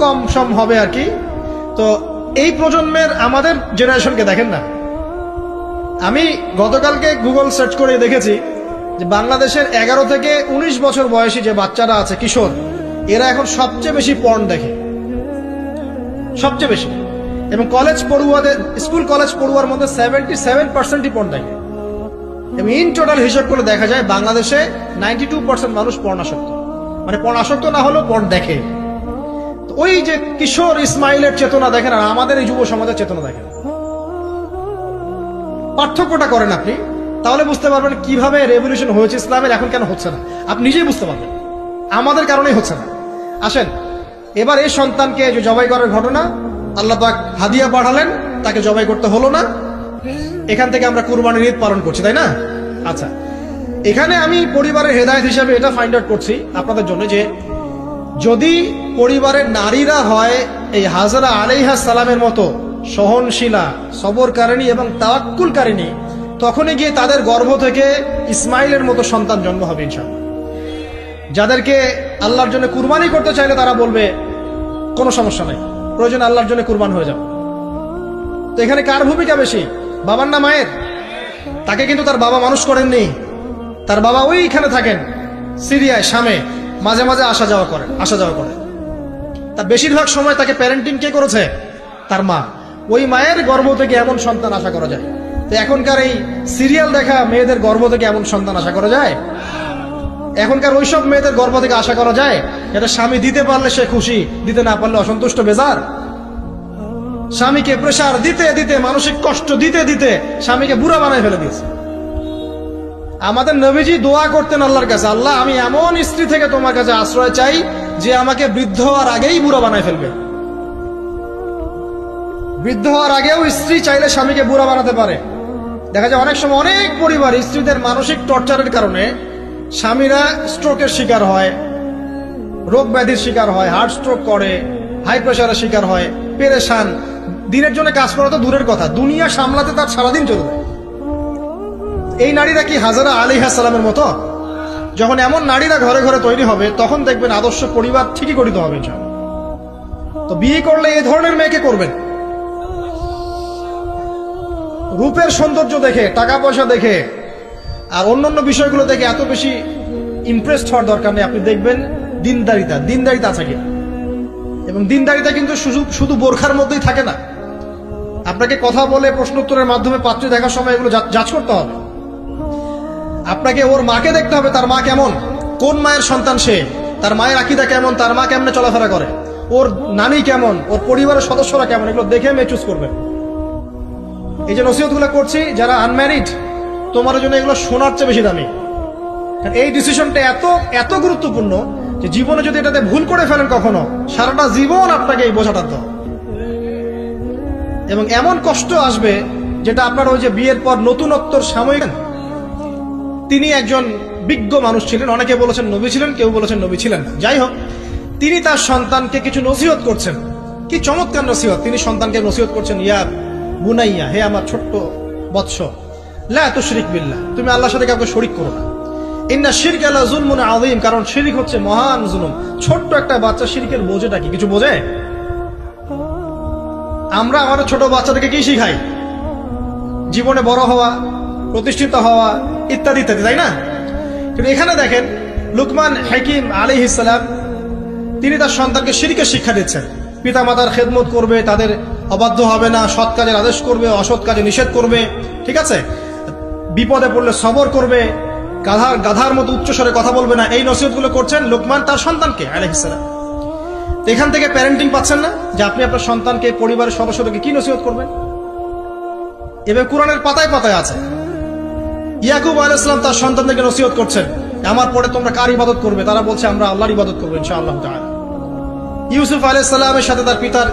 কম সম হবে আর কি। তো এই প্রজন্মের আমাদের জেনারেশনকে দেখেন না। আমি গতকালকে গুগল সার্চ করে দেখেছি যে বাংলাদেশের 11 থেকে 19 বছর বয়সী যে বাচ্চারা আছে, কিশোর, এরা এখন সবচেয়ে বেশি পর্ন দেখে, সবচেয়ে বেশি। এবং কলেজ পড়ুয়াদের, স্কুল কলেজ পড়ুয়ার মধ্যে 77%ই পর্ন দেখে। এবং ইন টোটাল হিসাব করে দেখা যায় বাংলাদেশে 92% মানুষ পর্নাসক্ত, মানে পর্নাসক্ত না হলেও পর্ন দেখে। তো ওই যে কিশোর ইসমাইলের চেতনা দেখেন আর আমাদের এই যুব সমাজের চেতনা দেখেন, পার্থক্যটা করেন আপনি, তাহলে বুঝতে পারবেন কিভাবে রেভলিউশন হয়েছে ইসলামের, এখন কেন হচ্ছে না। আপনি নিজেই বুঝতে পারবেন আমাদের কারণেই হচ্ছে না। আসেন এবার এই সন্তানকে যে জবাই করার ঘটনা, আল্লাহ পাক হাদিয়া পাঠালেন, তাকে জবাই করতে হলো না। এখান থেকে আমরা কুরবানির ঈদ পালন করছি, তাই না? আচ্ছা, এখানে আমি পরিবারের হেদায়েত হিসাবে এটা ফাইন্ড আউট করছি আপনাদের জন্য যে যদি পরিবারের নারীরা হয় এই হাজেরা আলাইহিস সালামের মতো সহনশীলা, সবরকারিণী এবং তাওয়াক্কুলকারিণী, তখনই গিয়ে তাদের গর্ভ থেকে ইসমাইলের মতো সন্তান জন্ম হবে ইনশাআল্লাহ। যাদেরকে আল্লাহর জন্য কুরবানি করতে চাইলে তারা বলবে কোনো সমস্যা নাই, প্রয়োজন আল্লাহর জন্য কুরবান হয়ে যাও। তো এখানে কার ভূমিকা বেশি, বাবার না মায়ের? তাকে কিন্তু তার বাবা মানুষ করেননি, তার বাবা ওইখানে থাকেন সিরিয়ায়, শামে, মাঝে মাঝে আসা যাওয়া করে। তার বেশিরভাগ সময় তাকে প্যারেন্টিং কে করেছে? তার মা। ওই মায়ের গর্ভ থেকে এমন সন্তান আশা করা যায়? তো এখনকার এই সিরিয়াল দেখা মেয়েদের গর্ভ থেকে এমন সন্তান আশা করা যায়? এখনকার ওইসব মেয়েদের গর্ভ থেকে আশা করা যায় এটা স্বামী দিতে পারলে সে খুশি, দিতে না পারলে অসন্তুষ্ট, বেজার। স্বামীকে প্রেসার দিতে দিতে, মানসিক কষ্ট দিতে দিতে স্বামীকে বুড়া বানায় ফেলে দিয়েছে। আমাদের নবীজি দোয়া করতেন আল্লাহর কাছে, আল্লাহ আমি এমন স্ত্রী থেকে তোমার কাছে আশ্রয় চাই যে আমাকে বৃদ্ধ হওয়ার আগেই বুড়া বানায় ফেলবে। বৃদ্ধ হওয়ার আগেও স্ত্রী চাইলে স্বামীকে বুড়া বানাতে পারে। দেখা যায় অনেক সময় অনেক পরিবার স্ত্রীদের মানসিক টর্চারের কারণে স্বামীরা স্ট্রোকের শিকার হয়, রোগ ব্যাধির শিকার হয়, হার্ট স্ট্রোক করে, হাই প্রেশারের শিকার হয়, পেরেশান। দিনের জন্য কাজ করা তো দূরের কথা, দুনিয়া সামলাতে তার সারাদিন চলে যায়। এই নারীরা কি হাজেরা আলাইহিস সালামের মতো? যখন এমন নারীরা ঘরে ঘরে তৈরি হবে তখন দেখবেন আদর্শ পরিবার ঠিকই গঠিত হবে ইনশাআল্লাহ। তো বিয়ে করলে এই ধরনের মেয়েকে করবেন। রূপের সৌন্দর্য দেখে, টাকা পয়সা দেখে আর অন্যান্য বিষয়গুলো দেখে এত বেশি ইমপ্রেসড হওয়ার দরকার নেই। আপনি দেখবেন দিনদারিতা আছে কি। এবং দিনদারিতা কিন্তু শুধু বোরখার মধ্যেই থাকে না। আপনাকে কথা বলে প্রশ্ন উত্তরের মাধ্যমে পাত্রী দেখার সময় এগুলো যাচ করতে হবে। আপনাকে ওর মাকে দেখতে হবে, তার মা কেমন, কোন মায়ের সন্তান সে, তার মায়ের আকীদা কেমন, তার মা কেমনে চলাফেরা করে, ওর নানি কেমন, ওর পরিবারের সদস্যরা কেমন, এগুলো দেখে মেয়ে চুজ করবেন। এই যে নসিহতগুলো করছি, যারা আনম্যারিড তোমার জন্য এগুলো শোনার চেয়ে বেশি দামি। এই ডিসিশনটা এত গুরুত্বপূর্ণ যে জীবনে যদি এটাতে ভুল করে ফেলেন কখনো, সারাটা জীবন আপনাকে এই বোঝাটা দাও। এবং এমন কষ্ট আসবে যেটা আপনার ওই যে বিয়ের পর নতুনত্বর সাময়িক, তিনি একজন বিজ্ঞ মানুষ ছিলেন, অনেকে বলেছেন নবী ছিলেন, কেউ বলেছেন নবী ছিলেন না। যাই হোক, তিনি তার সন্তানকে কিছু নসিহত করছেন। কি চমৎকার নসিহত! তিনি সন্তানকে নসিহত করছেন, ইয়া বুনাইয়া, হে আমার ছোট্ট বৎস, লা তুশরিক বিল্লাহ, তুমি আল্লাহর সাথে কাউকে শরীক করো না। ইন্না শিরকা লা যুলমুন আযীম, কারণ শিরক হচ্ছে মহান জুলুম। ছোট্ট একটা বাচ্চা শিরকের বোঝেটা কি কিছু বোঝে? আমরা আমাদের ছোট বাচ্চাদেরকে কি শিখাই? জীবনে বড় হওয়া, প্রতিষ্ঠিত হওয়া, ইত্যাদি ইত্যাদি, তাই না? কিন্তু এখানে দেখেন লুকমান হাকিম আলাইহিস সালাম, তিনি তার সন্তানকে শিরকের শিক্ষা দিচ্ছেন। পিতা মাতার খেদমত করবে, তাদের অবাধ্য হবে না, সৎ কাজের আদেশ করবে, অসৎ কাজে নিষেধ করবে, ঠিক আছে? বিপদে পড়লে সবর করবে, গাধার মতো উচ্চস্বরে কথা বলবে না। এই নসিহতগুলো করছেন লুকমান তার সন্তানকে আলাইহিস সালাম। এখান থেকে প্যারেন্টিং পাচ্ছেন না, যে আপনি আপনার সন্তানকে, পরিবারের সদস্যদেরকে কি নসিহত করবেন? এবার কোরআনের পাতায় পাতায় আছে। ইয়াকুব আলাইহিস সালাম তার সন্তানদেরকে নসিহত করছেন, আমার পরে তোমরা কার ইবাদত করবে? তারা বলছে আমরা আল্লাহর ইবাদত করবো ইনশাআল্লাহ তাআলা। ইউসুফ আলাইহিস সালামের সাথে তার পিতার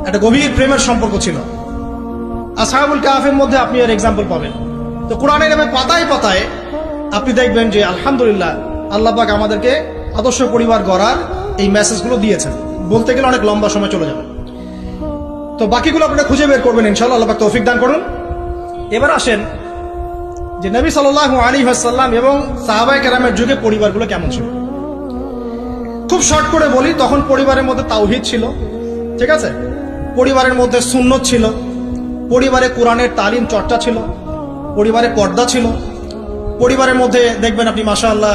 একটা গভীর প্রেমের সম্পর্ক ছিল। আসহাবুল কাহফের মধ্যে আপনি এর এক্সাম্পল পাবেন। তো কোরআনের নামে পাতায় পাতায় আপনি দেখবেন যে আলহামদুলিল্লাহ আল্লাহ পাক আমাদেরকে আদর্শ পরিবার গড়ার এই মেসেজগুলো দিয়েছেন। বলতে গেলে অনেক লম্বা সময় চলে যাবে, তো বাকিগুলো আপনারা খুঁজে বের করবেন ইনশাআল্লাহ, আল্লাহ পাক তৌফিক দান করুন। এবার আসেন যে নবী সাল্লাল্লাহু আলাইহি ওয়াসাল্লাম এবং সাহাবায়ে কেরামের যুগে পরিবারগুলো কেমন ছিল। খুব শর্ট করে বলি, তখন পরিবারের মধ্যে তাওহীদ ছিল, ঠিক আছে? পরিবারের মধ্যে সুন্নত ছিল, পরিবারে কোরআনের তালিম চর্চা ছিল, পরিবারে পর্দা ছিল, পরিবারের মধ্যে দেখবেন আপনি মাশাআল্লাহ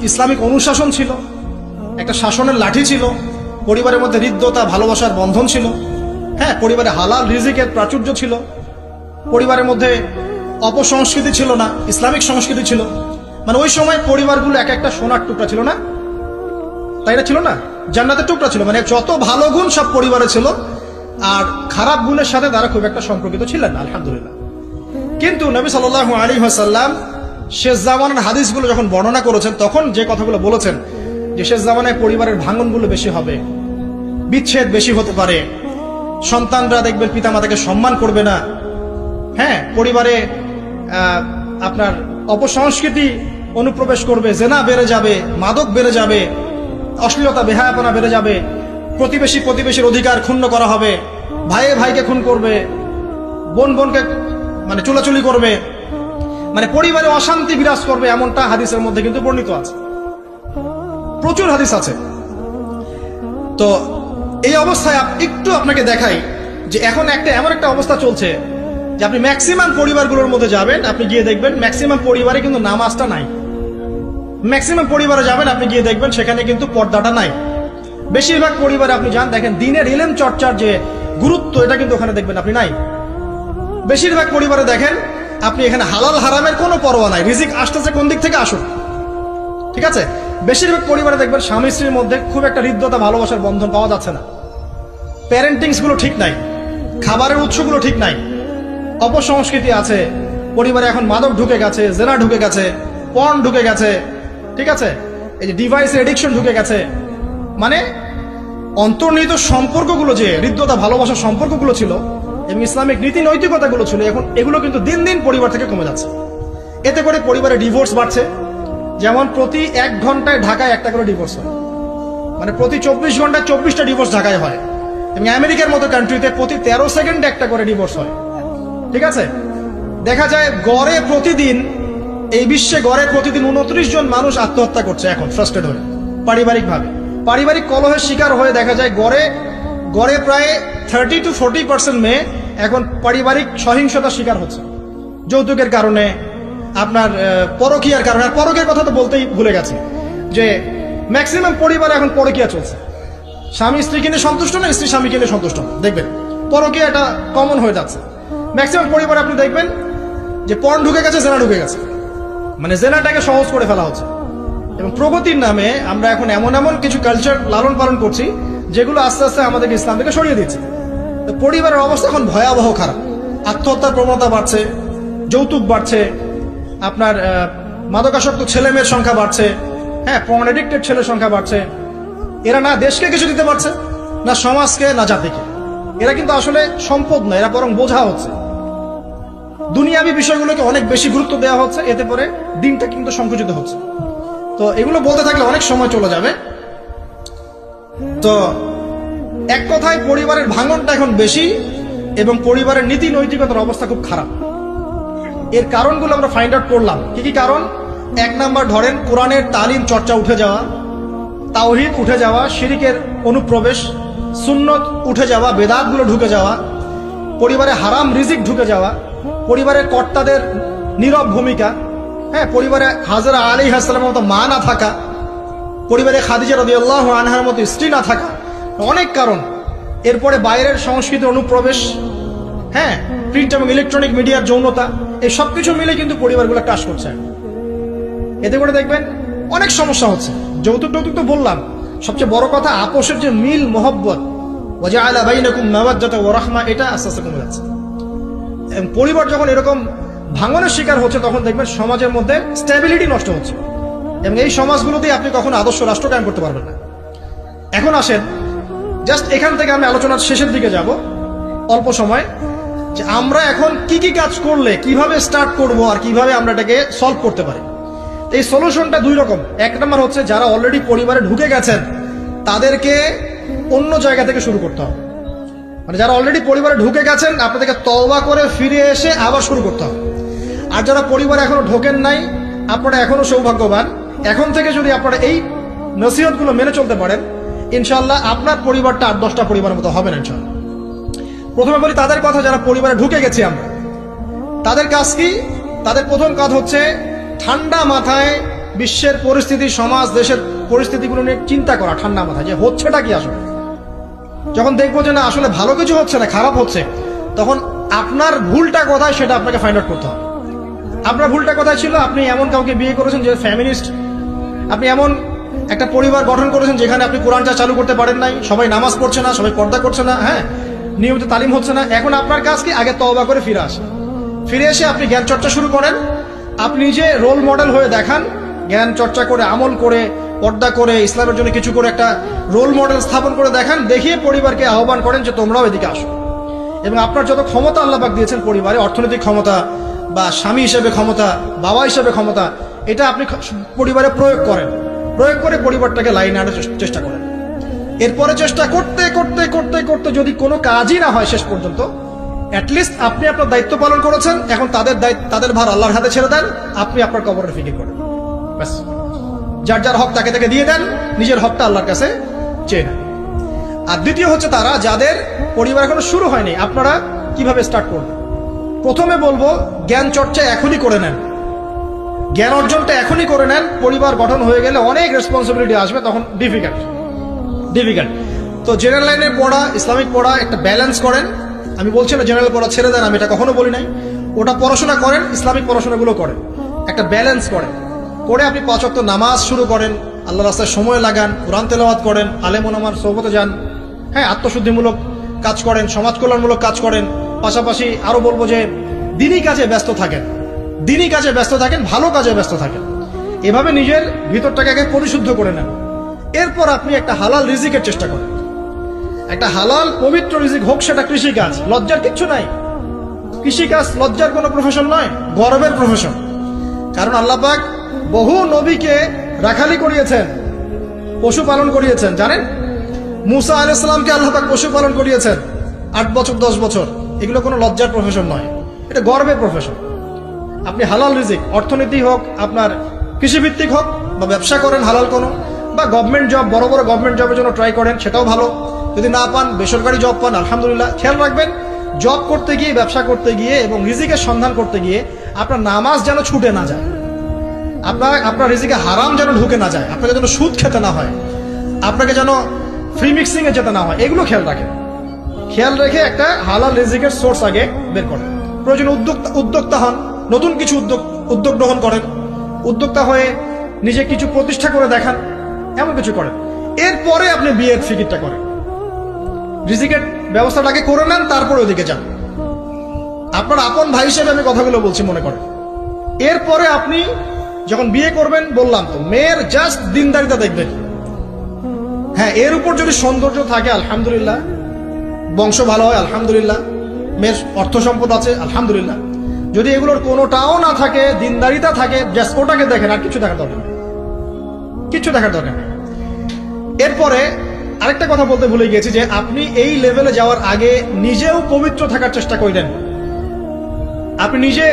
ইসলামিক অনুশাসন ছিল, একটা শাসনের লাঠি ছিল, পরিবারের মধ্যে হৃদ্যতা, ভালোবাসার বন্ধন ছিল, হ্যাঁ, পরিবারে হালাল রিজিকের প্রাচুর্য ছিল, পরিবারের মধ্যে অপসংস্কৃতি ছিল না, ইসলামিক সংস্কৃতি ছিল। মানে ওই সময় পরিবারগুলো এক একটা সোনার টুকরা ছিল না, তাই না? ছিল না, জান্নাতের টুকরা ছিল। মানে যত ভালো গুণ সব পরিবারে ছিল, আর খারাপ গুণের সাথে তারা খুব একটা সম্পর্কিত ছিলেন না, আলহামদুলিল্লাহ। কিন্তু নবী সাল্লাল্লাহু আলাইহি ওয়াসাল্লাম শেষ জামানার হাদিসগুলো যখন বর্ণনা করেছেন, তখন যে কথাগুলো বলেছেন যে শেষ জামানায় পরিবারের ভাঙনগুলো বেশি হবে, বিচ্ছেদ বেশি হতে পারে, সন্তানরা দেখবেন পিতামাতাকে সম্মান করবে না, হ্যাঁ, পরিবারে আপনার অপসংস্কৃতি অনুপ্রবেশ করবে, জেনা বেড়ে যাবে, মাদক বেড়ে যাবে, অশ্লীলতা বেহায়াপনা বেড়ে যাবে, প্রতিবেশীর অধিকার ক্ষুণ্ণ করা হবে, ভাইয়ে ভাইকে খুন করবে, বোন বোনকে মানে চুলাচুলি করবে, মানে পরিবারে অশান্তি বিরাজ করবে, এমনটা হাদিসের মধ্যে কিন্তু বর্ণিত আছে, প্রচুর হাদিস আছে। তো এই অবস্থায় একটু আপনাকে দেখাই যে এখন এমন একটা অবস্থা চলছে যে আপনি ম্যাক্সিমাম পরিবারগুলোর মধ্যে যাবেন, আপনি গিয়ে দেখবেন ম্যাক্সিমাম পরিবারে কিন্তু নামাজটা নাই। ম্যাক্সিমাম পরিবারে যাবেন, আপনি গিয়ে দেখবেন সেখানে কিন্তু পর্দাটা নাই। বেশিরভাগ পরিবারে আপনি যান, দেখেন দিনের ইলম চর্চার যে গুরুত্ব, এটা কিন্তু ওখানে দেখবেন আপনি নাই। বেশিরভাগ পরিবারে দেখেন আপনি এখানে হালাল হারামের কোনো পরোয়া নাই, রিজিক আসতেছে কোন দিক থেকে আসুন, ঠিক আছে? বেশিরভাগ পরিবারে দেখবেন স্বামী স্ত্রীর মধ্যে খুব একটা হৃদ্যতা, ভালোবাসার বন্ধন পাওয়া যাচ্ছে না, প্যারেন্টিংস গুলো ঠিক নাই, খাবারের উৎসগুলো ঠিক নাই, অপসংস্কৃতি আছে পরিবারে, এখন মাদক ঢুকে গেছে, জেনা ঢুকে গেছে, পর্ন ঢুকে গেছে, ঠিক আছে? এই যে ডিভাইস এডিকশন ঢুকে গেছে। মানে অন্তর্নিহিত সম্পর্কগুলো, যে হৃদ্যতা ভালোবাসার সম্পর্কগুলো ছিল এবং ইসলামিক নীতি নৈতিকতাগুলো ছিল, এখন এগুলো কিন্তু দিন দিন পরিবার থেকে কমে যাচ্ছে। এতে করে পরিবারে ডিভোর্স বাড়ছে। যেমন প্রতি 1 ঘন্টায় ঢাকায় একটা করে ডিভোর্স হয়, মানে প্রতি 24 ঘন্টায় 24টা ডিভোর্স ঢাকায় হয়, এবং আমেরিকার মতো কান্ট্রিতে প্রতি 13 সেকেন্ডে একটা করে ডিভোর্স হয়, ঠিক আছে? দেখা যায় গড়ে প্রতিদিন, এই বিশ্বে গড়ে প্রতিদিন 29 জন মানুষ আত্মহত্যা করছে এখন ফ্রাস্ট্রেট হয়ে, পারিবারিক কলহের শিকার হয়ে। দেখা যায় গড়ে প্রায় 30 to 40% মেয়ে এখন পারিবারিক সহিংসতার শিকার হচ্ছে, যৌতুকের কারণে, আপনার পরকীয়ার কারণে। আর পরকীয়ার কথা তো বলতেই ভুলে গেছি যে ম্যাক্সিমাম পরিবারে এখন পরকীয়া চলছে, স্বামী স্ত্রীকে নিয়ে সন্তুষ্ট না, স্ত্রী স্বামীকে নিয়ে সন্তুষ্ট না, দেখবেন পরকীয়া এটা কমন হয়ে যাচ্ছে। ম্যাক্সিমাম পরিবারে আপনি দেখবেন যে পর্ন ঢুকে গেছে, জেনা ঢুকে গেছে, মানে জেনাটাকে সহজ করে ফেলা হচ্ছে। এবং প্রগতির নামে আমরা এখন এমন কিছু কালচার লালন পালন করছি যেগুলো আস্তে আস্তে আমাদেরকে ইসলাম থেকে সরিয়ে দিচ্ছে। তো পরিবারের অবস্থা এখন ভয়াবহ খারাপ, আত্মহত্যার প্রবণতা বাড়ছে, যৌতুক বাড়ছে, আপনার মাদকাসক্ত ছেলে মেয়ের সংখ্যা বাড়ছে, হ্যাঁ, পর্ন এডিক্টেড ছেলের সংখ্যা বাড়ছে। এরা না দেশকে কিছু দিতে পারছে, না সমাজকে, না জাতিকে। এরা কিন্তু আসলে সম্পদ না, এরা বরং বোঝা হচ্ছে। দুনিয়াবি বিষয়গুলোকে অনেক বেশি গুরুত্ব দেওয়া হচ্ছে, এতে করে দিনটা কিন্তু সংকুচিত হচ্ছে। তো এগুলো বলতে থাকলে অনেক সময় চলে যাবে। তো এক কথায় পরিবারের ভাঙনটা এখন বেশি এবং পরিবারের নীতি নৈতিকতার অবস্থা খুব খারাপ। এর কারণগুলো আমরা ফাইন্ড আউট করলাম। কি কি কারণ? এক নাম্বার ধরেন কোরআনের তালিম চর্চা উঠে যাওয়া, তাওহীদ উঠে যাওয়া, শিরিকের অনুপ্রবেশ, সুন্নত উঠে যাওয়া, বেদাতগুলো ঢুকে যাওয়া, পরিবারে হারাম রিজিক ঢুকে যাওয়া, পরিবারের কর্তাদের নীরব ভূমিকা, হ্যাঁ, পরিবারে হাজরা আলাইহিস সালামের মতো মা না থাকা, পরিবারে খাদিজা রাদিয়াল্লাহু আনহার মতো স্ত্রী না থাকা, অনেক কারণ। এরপরে বাইরের সংস্কৃতির অনুপ্রবেশ, হ্যাঁ, প্রিন্ট এবং ইলেকট্রনিক মিডিয়ার যৌনতা, এই সবকিছু মিলে কিন্তু পরিবারগুলো ক্রাশ করছে। এতে করে দেখবেন অনেক সমস্যা হচ্ছে। যৌতুক টৌতুক তো বললাম, সবচেয়ে বড় কথা আপোষের যে মিল মহব্বত, ওয়াজআলা বাইনাকুম মাওয়াজ্জাতা ওয়া রাহমা, এটা আস্তে আস্তে কমে যাচ্ছে। পরিবার যখন এরকম ভাঙনের শিকার হচ্ছে তখন দেখবেন সমাজের মধ্যে স্ট্যাবিলিটি নষ্ট হচ্ছে এবং এই সমাজগুলোতেই আপনি কখনো আদর্শ রাষ্ট্র কায়েম করতে পারবেন না। এখন আসেন, জাস্ট এখান থেকে আমি আলোচনার শেষের দিকে যাব অল্প সময়, যে আমরা এখন কি কি কাজ করলে কিভাবে স্টার্ট করব আর কিভাবে আমরা এটাকে সলভ করতে পারি। এই সলিউশনটা দুই রকম। এক নম্বর হচ্ছে যারা অলরেডি পরিবারে ঢুকে গেছেন তাদেরকে অন্য জায়গা থেকে শুরু করতে হবে। মানে যারা অলরেডি পরিবারে ঢুকে গেছেন আপনাদেরকে তওবা করে ফিরে এসে আবার শুরু করতে হবে। আর যারা পরিবারে এখনো ঢোকেন নাই, আপনারা এখনো সৌভাগ্যবান। এখন থেকে যদি আপনারা এই নসিহতগুলো মেনে চলতে পারেন, ইনশাআল্লাহ আপনার পরিবারটা 8-10টা পরিবারের মতো হবে না ইনশাআল্লাহ। প্রথমে বলি তাদের কথা যারা পরিবারে ঢুকে গেছি আমরা, তাদের কাজ কি? তাদের প্রথম কাজ হচ্ছে ঠান্ডা মাথায় বিশ্বের পরিস্থিতি, সমাজ দেশের পরিস্থিতিগুলো নিয়ে চিন্তা করা, ঠান্ডা মাথায় যে হচ্ছেটা কি আসলে। যখন দেখবো যে না আসলে ভালো কিছু হচ্ছে না, খারাপ হচ্ছে, তখন আপনার ভুলটা কোথায় সেটা আপনাকে ফাইন্ড আউট করতে হবে। আপনার ভুলটা কোথায় ছিল? আপনি এমন কাউকে বিয়ে করেছেন যে ফ্যামিনিস্ট, আপনি এমন একটা পরিবার গঠন করেছেন যেখানে আপনি কোরআনটা চালু করতে পারেন নাই, সবাই নামাজ পড়ছে না, সবাই পর্দা করছে না, হ্যাঁ, নিয়মিত তালিম হচ্ছে না। এখন আপনার কাজ কি? আগে তওবা করে ফিরে আসেন। ফিরে এসে আপনি জ্ঞান চর্চা শুরু করেন। আপনি যে রোল মডেল হয়ে দেখান, জ্ঞান চর্চা করে, আমল করে, পর্দা করে, ইসলামের জন্য কিছু করে একটা রোল মডেল স্থাপন করে দেখান, দেখিয়ে পরিবারকে আহ্বান করেন যে তোমরাও এদিকে আসো। এবং আপনার যত ক্ষমতা আল্লাহ পাক দিয়েছেন পরিবারে, অর্থনৈতিক ক্ষমতা বা স্বামী হিসেবে ক্ষমতা, বাবা হিসেবে ক্ষমতা, এটা আপনি পরিবারে প্রয়োগ করেন। প্রয়োগ করে পরিবারটাকে লাইনে আনার চেষ্টা করেন। এরপরে চেষ্টা করতে করতে করতে করতে যদি কোনো কাজই না হয় শেষ পর্যন্ত, অ্যাটলিস্ট আপনি আপনার দায়িত্ব পালন করেছেন। এখন তাদের ভার আল্লাহর হাতে ছেড়ে দেন, আপনি আপনার কবরের ফিকির করেন। ব্যাস, যার যার হক তাকে তাকে দিয়ে দেন, নিজের হকটা আল্লাহর কাছে চেয়ে নেন। আর দ্বিতীয় হচ্ছে তারা যাদের পরিবার এখনো শুরু হয়নি, আপনারা কিভাবে স্টার্ট করবেন? প্রথমে বলবো জ্ঞান চর্চা এখনই করে নেন, জ্ঞান অর্জনটা এখনই করে নেন। পরিবার গঠন হয়ে গেলে অনেক রেসপন্সিবিলিটি আসবে, তখন ডিফিকাল্ট। তো জেনারেল লাইনে পড়া, ইসলামিক পড়া একটা ব্যালেন্স করেন। আমি বলছি না জেনারেল পড়া ছেড়ে দেন, আমি এটা কখনো বলি নাই। ওটা পড়াশোনা করেন, ইসলামিক পড়াশোনাগুলো করেন, একটা ব্যালেন্স করেন। করে আপনি 5 ওয়াক্ত নামাজ শুরু করেন, আল্লাহ রাস্তায় সময় লাগান, কোরআন তেলাওয়াত করেন, আলেম ওলামার সোহবতে যান, হ্যাঁ, আত্মশুদ্ধিমূলক কাজ করেন, সমাজ কল্যাণমূলক কাজ করেন। পাশাপাশি আরো বলবো যে দিনই কাজে ব্যস্ত থাকেন, ভালো কাজে ব্যস্ত থাকেন। এভাবে নিজের ভিতরটাকে আগে পরিশুদ্ধ করে নেন। এরপর আপনি একটা হালাল রিজিকের চেষ্টা করেন, একটা হালাল পবিত্র রিজিক হোক, সেটা কৃষিকাজ। লজ্জার কিচ্ছু নাই, কৃষিকাজ লজ্জার কোনো প্রফেশন নয়, গর্বের প্রফেশন। কারণ আল্লাহ পাক বহু নবীকে রাখালি করিয়েছেন, পশুপালন করিয়েছেন। জানেন, মুসা আলাইহিস সালামকে আল্লাহ পাক পশুপালন করিয়েছেন 8 বছর 10 বছর। এগুলো কোনো লজ্জার প্রফেশন নয়, এটা গর্বের প্রফেশন। আপনি হালাল রিজিক, অর্থনীতি হোক, আপনার কৃষিভিত্তিক হোক, বা ব্যবসা করেন হালাল কোনো, বা গভর্নমেন্ট জব, বড় বড় গভর্নমেন্ট জবের জন্য ট্রাই করেন, সেটাও ভালো। যদি না পান, বেসরকারি জব পান, আলহামদুলিল্লাহ। খেয়াল রাখবেন, জব করতে গিয়ে, ব্যবসা করতে গিয়ে এবং রিজিকের সন্ধান করতে গিয়ে আপনার নামাজ যেন ছুটে না যায়, আপনার রিজিকে হারাম যেন ঢুকে না যায়, আপনাকে যেন সুদ খেতে না হয়, আপনাকে যেন ফ্রি মিক্সিং এ যেতে না হয়, এগুলো খেয়াল রাখেন। খেয়াল রেখে একটা হালাল রিজিকের সোর্স আগে বের করেন। প্রয়োজন উদ্যোক্তা হন, নতুন কিছু উদ্যোগ গ্রহণ করেন, উদ্যোক্তা হয়ে নিজে কিছু প্রতিষ্ঠা করে দেখান, এমন কিছু করেন। এরপরে আপনি বিয়ের ফিকিরটা করেন, রিজিকের ব্যবস্থাটাকে করে নেন, তারপরে ওদিকে যান। আপনার আপন ভাই হিসেবে আমি কথাগুলো বলছি, মনে করেন। এরপরে আপনি যখন বিয়ে করবেন, বললাম তো, মেয়ের জাস্ট দিনদারিতা দেখবেন। হ্যাঁ, এর উপর যদি সৌন্দর্য থাকে আলহামদুলিল্লাহ, বংশ ভালো হয় আলহামদুলিল্লাহ, মেয়ের অর্থ সম্পদ আছে আলহামদুলিল্লাহ। যদি এগুলোর কোনোটাও না থাকে, দিনদারিতা থাকে, জাস্ট ওটাকে দেখেন, আর কিছু দেখার দরকার নেই, কিছু দেখার দরকার নেই। এরপরে আরেকটা কথা বলতে ভুলে গিয়েছি যে আপনি এই লেভেলে যাওয়ার আগে নিজেও পবিত্র থাকার চেষ্টা করেন। আপনি নিজে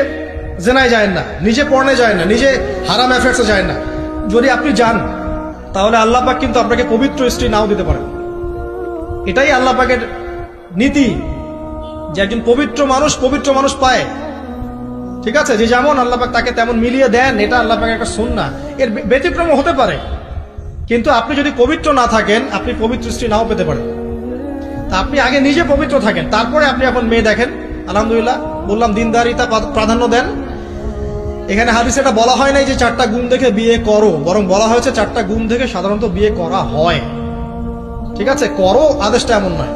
জেনায় যায় না, নিজে পর্নে যায় না, নিজে হারাম অ্যাফেয়ার্সে যায় না। যদি আপনি যান তাহলে আল্লাহ পাক কিন্তু আপনাকে পবিত্র স্ত্রী নাও দিতে পারেন। এটাই আল্লাহ পাকের নীতি যে একজন পবিত্র মানুষ পায়। ঠিক আছে, যে যেমন আল্লাহ পাক তাকে তেমন মিলিয়ে দেন, এটা আল্লাহ পাকের একটা সুন্নাহ। এর ব্যতিক্রম হতে পারে, কিন্তু আপনি যদি পবিত্র না থাকেন আপনি পবিত্র স্ত্রী নাও পেতে পারেন। তা আপনি আগে নিজে পবিত্র থাকেন, তারপরে আপনি এখন মেয়ে দেখেন। আলহামদুলিল্লাহ, বললাম দিনদারিতা প্রাধান্য দেন। এখানে হাদিসে এটা বলা হয় নাই যে 4টা গুণ দেখে বিয়ে করো, বরং বলা হয়েছে 4টা গুণ দেখে সাধারণত বিয়ে করা হয়। ঠিক আছে, করো আদেশটা এমন নয়,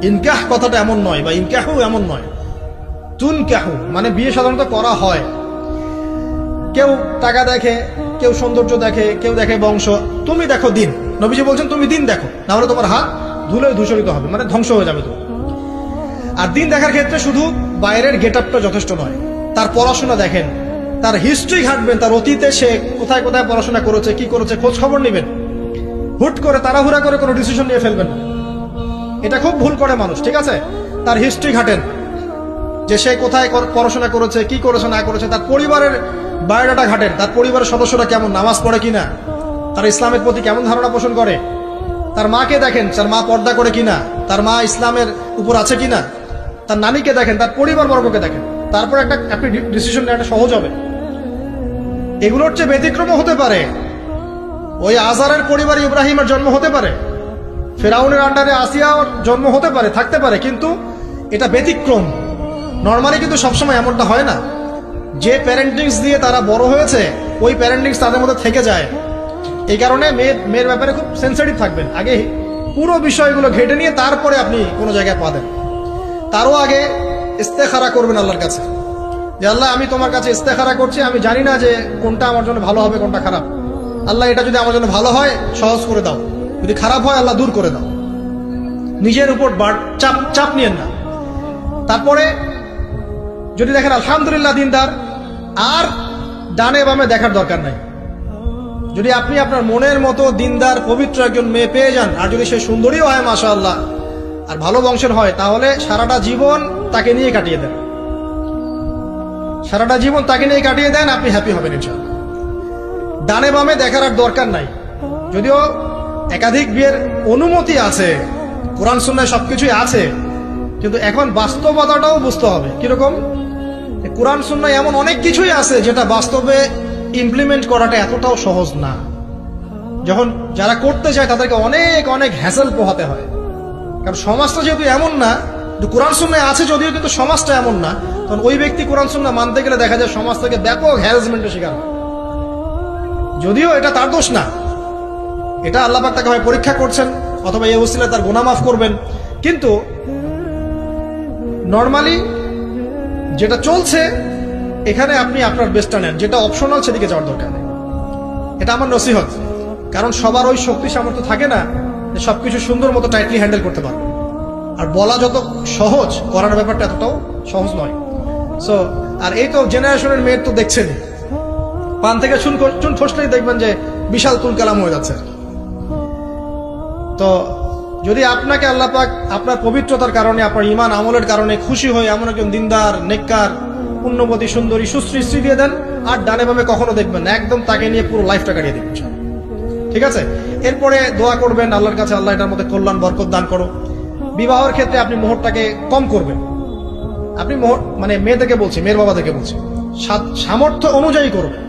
ইনকাহ কথাটা এমন নয়, বা ইনকাহু এমন নয়, তুনকাহু মানে বিয়ে সাধারণত করা হয়। কেউ টাকা দেখে, কেউ সৌন্দর্য দেখে, কেউ দেখে বংশ। তুমি দেখো দিন, নবীজি বলছেন তুমি দিন দেখো, না হলে তোমার হাত ধুলে ধূসরিত হবে, মানে ধ্বংস হয়ে যাবে। তো আর দিন দেখার ক্ষেত্রে শুধু বাইরের গেট আপটা যথেষ্ট নয়, তার পড়াশোনা দেখেন, তার হিস্ট্রি ঘাটবেন, তার অতীতে সে কোথায় কোথায় পড়াশোনা করেছে, কি করেছে, খোঁজ খবর নেবেন। হুট করে তাড়াহুড়া করে কোনো ডিসিশন নিয়ে ফেলবেন না, এটা খুব ভুল করে মানুষ। ঠিক আছে, তার হিস্ট্রি ঘাটেন, যে সে কোথায় পড়াশোনা করেছে, কি করেছে না করেছে। তার পরিবারের বায়োডাটা ঘাটেন, তার পরিবারের সদস্যরা কেমন, নামাজ পড়ে কিনা, তার ইসলামের প্রতি কেমন ধারণা পোষণ করে। তার মাকে দেখেন, তার মা পর্দা করে কিনা, তার মা ইসলামের উপর আছে কিনা। তার নানিকে দেখেন, তার পরিবারবর্গকে দেখেন, তারপর আপনি ডিসিশন নেওয়াটা সহজ হবে। এগুলোর চেয়ে ব্যতিক্রম হতে পারে, ওই আজারের পরিবারে ইব্রাহিমের জন্ম হতে পারে, ফেরাউনের আন্ডারে আসিয়ার জন্ম হতে পারে, থাকতে পারে, কিন্তু এটা ব্যতিক্রম। নর্মালি কিন্তু সবসময় এমনটা হয় না। যে প্যারেন্টিংস দিয়ে তারা বড় হয়েছে, ওই প্যারেন্টিংস তাদের মধ্যে থেকে যায়। এই কারণে মেয়ের ব্যাপারে খুব সেন্সিটিভ থাকবেন, আগে পুরো বিষয়গুলো ঘেটে নিয়ে তারপরে আপনি কোনো জায়গায় পা দেন। তারও আগে ইস্তেখারা করবেন আল্লাহর কাছে, যে আল্লাহ আমি তোমার কাছে ইস্তেখারা করছি, আমি জানি না যে কোনটা আমার জন্য ভালো হবে, কোনটা খারাপ। আল্লাহ এটা যদি আমার জন্য ভালো হয় সহজ করে দাও, যদি খারাপ হয় আল্লাহ দূর করে দাও। নিজের উপর চাপ নিয়েন না। তারপরে যদি দেখেন আলহামদুলিল্লাহ দিনদার, আর ডানে বামে দেখার দরকার নাই। যদি আপনি আপনার মনের মতো দিনদার পবিত্র একজন মেয়ে পেয়ে যান, আর যদি সে সুন্দরীও হয় মাশাআল্লাহ, আর ভালো বংশের হয়, তাহলে সারাটা জীবন তাকে নিয়ে কাটিয়ে দেন, সারাটা জীবন তাকে নিয়ে কাটিয়ে দেন, আপনি হ্যাপি হবেন ইনশাআল্লাহ। ডানে বামে দেখার আর দরকার নাই। যদিও একাধিক বিয়ের অনুমতি আছে, কোরআন সুন্নাহয় সবকিছুই আছে, কিন্তু এখন বাস্তবতাটাও বুঝতে হবে। কিরকম? কোরআন সুন্নাহয় এমন অনেক কিছুই আছে যেটা বাস্তবে ইমপ্লিমেন্ট করাটা এতটাও সহজ না। যখন যারা করতে চায় তাদেরকে অনেক অনেক হ্যাসেল পোহাতে হয়, কারণ সমাজটা যেহেতু এমন না। কোরআন সুন্নাহয় আছে যদিও, কিন্তু সমাজটা এমন না। তখন ওই ব্যক্তি কোরআন সুন্নাহ মানতে গেলে দেখা যায় সমাজ থেকে ব্যাপক হ্যারাসমেন্টের শিকার হয়। যদিও এটা তার দোষ না, এটা আল্লাহ পাক তাকে হয় পরীক্ষা করছেন, অথবা এই ওসিলায় তার গুনাহ মাফ করবেন। কিন্তু নর্মালি যেটা চলছে, এখানে আপনি আপনার বেস্টটা নেন, যেটা অপশনাল সেদিকে যাওয়ার দরকার নেই। এটা আমার নসিহত। কারণ সবার ওই শক্তি সামর্থ্য থাকে না যে সবকিছু সুন্দর মতো টাইটলি হ্যান্ডেল করতে পারবে। আর বলা যত সহজ, করার ব্যাপারটা এতটাও সহজ নয়। সো আর এই তো জেনারেশনের মেয়ের তো দেখছেন, পান থেকে চুন খসলেই দেখবেন যে বিশাল তুল কালাম হয়ে যাচ্ছে। তো যদি আপনাকে আল্লাহ পাক আপনার পবিত্রতার কারণে, আপনার ঈমান আমলের কারণে খুশি হয়ে এমন একজন দিনদার, নেককার, পুণ্যবতী, সুন্দরী, সুশ্রী স্ত্রী দিয়ে দেন, আর ডানে বামে কখনো দেখবেন না, একদম তাকে নিয়ে পুরো লাইফটা কাটিয়ে দিবেন। ঠিক আছে, এরপরে দোয়া করবেন আল্লাহর কাছে, আল্লাহ এটার মধ্যে কল্যাণ বরকত দান করো। বিবাহের ক্ষেত্রে আপনি মোহরটাকে কম করবেন। আপনি মোহর মানে মেয়েদেরকে বলছি, মেয়ের বাবাদেরকে বলছি, সামর্থ্য অনুযায়ী করবেন,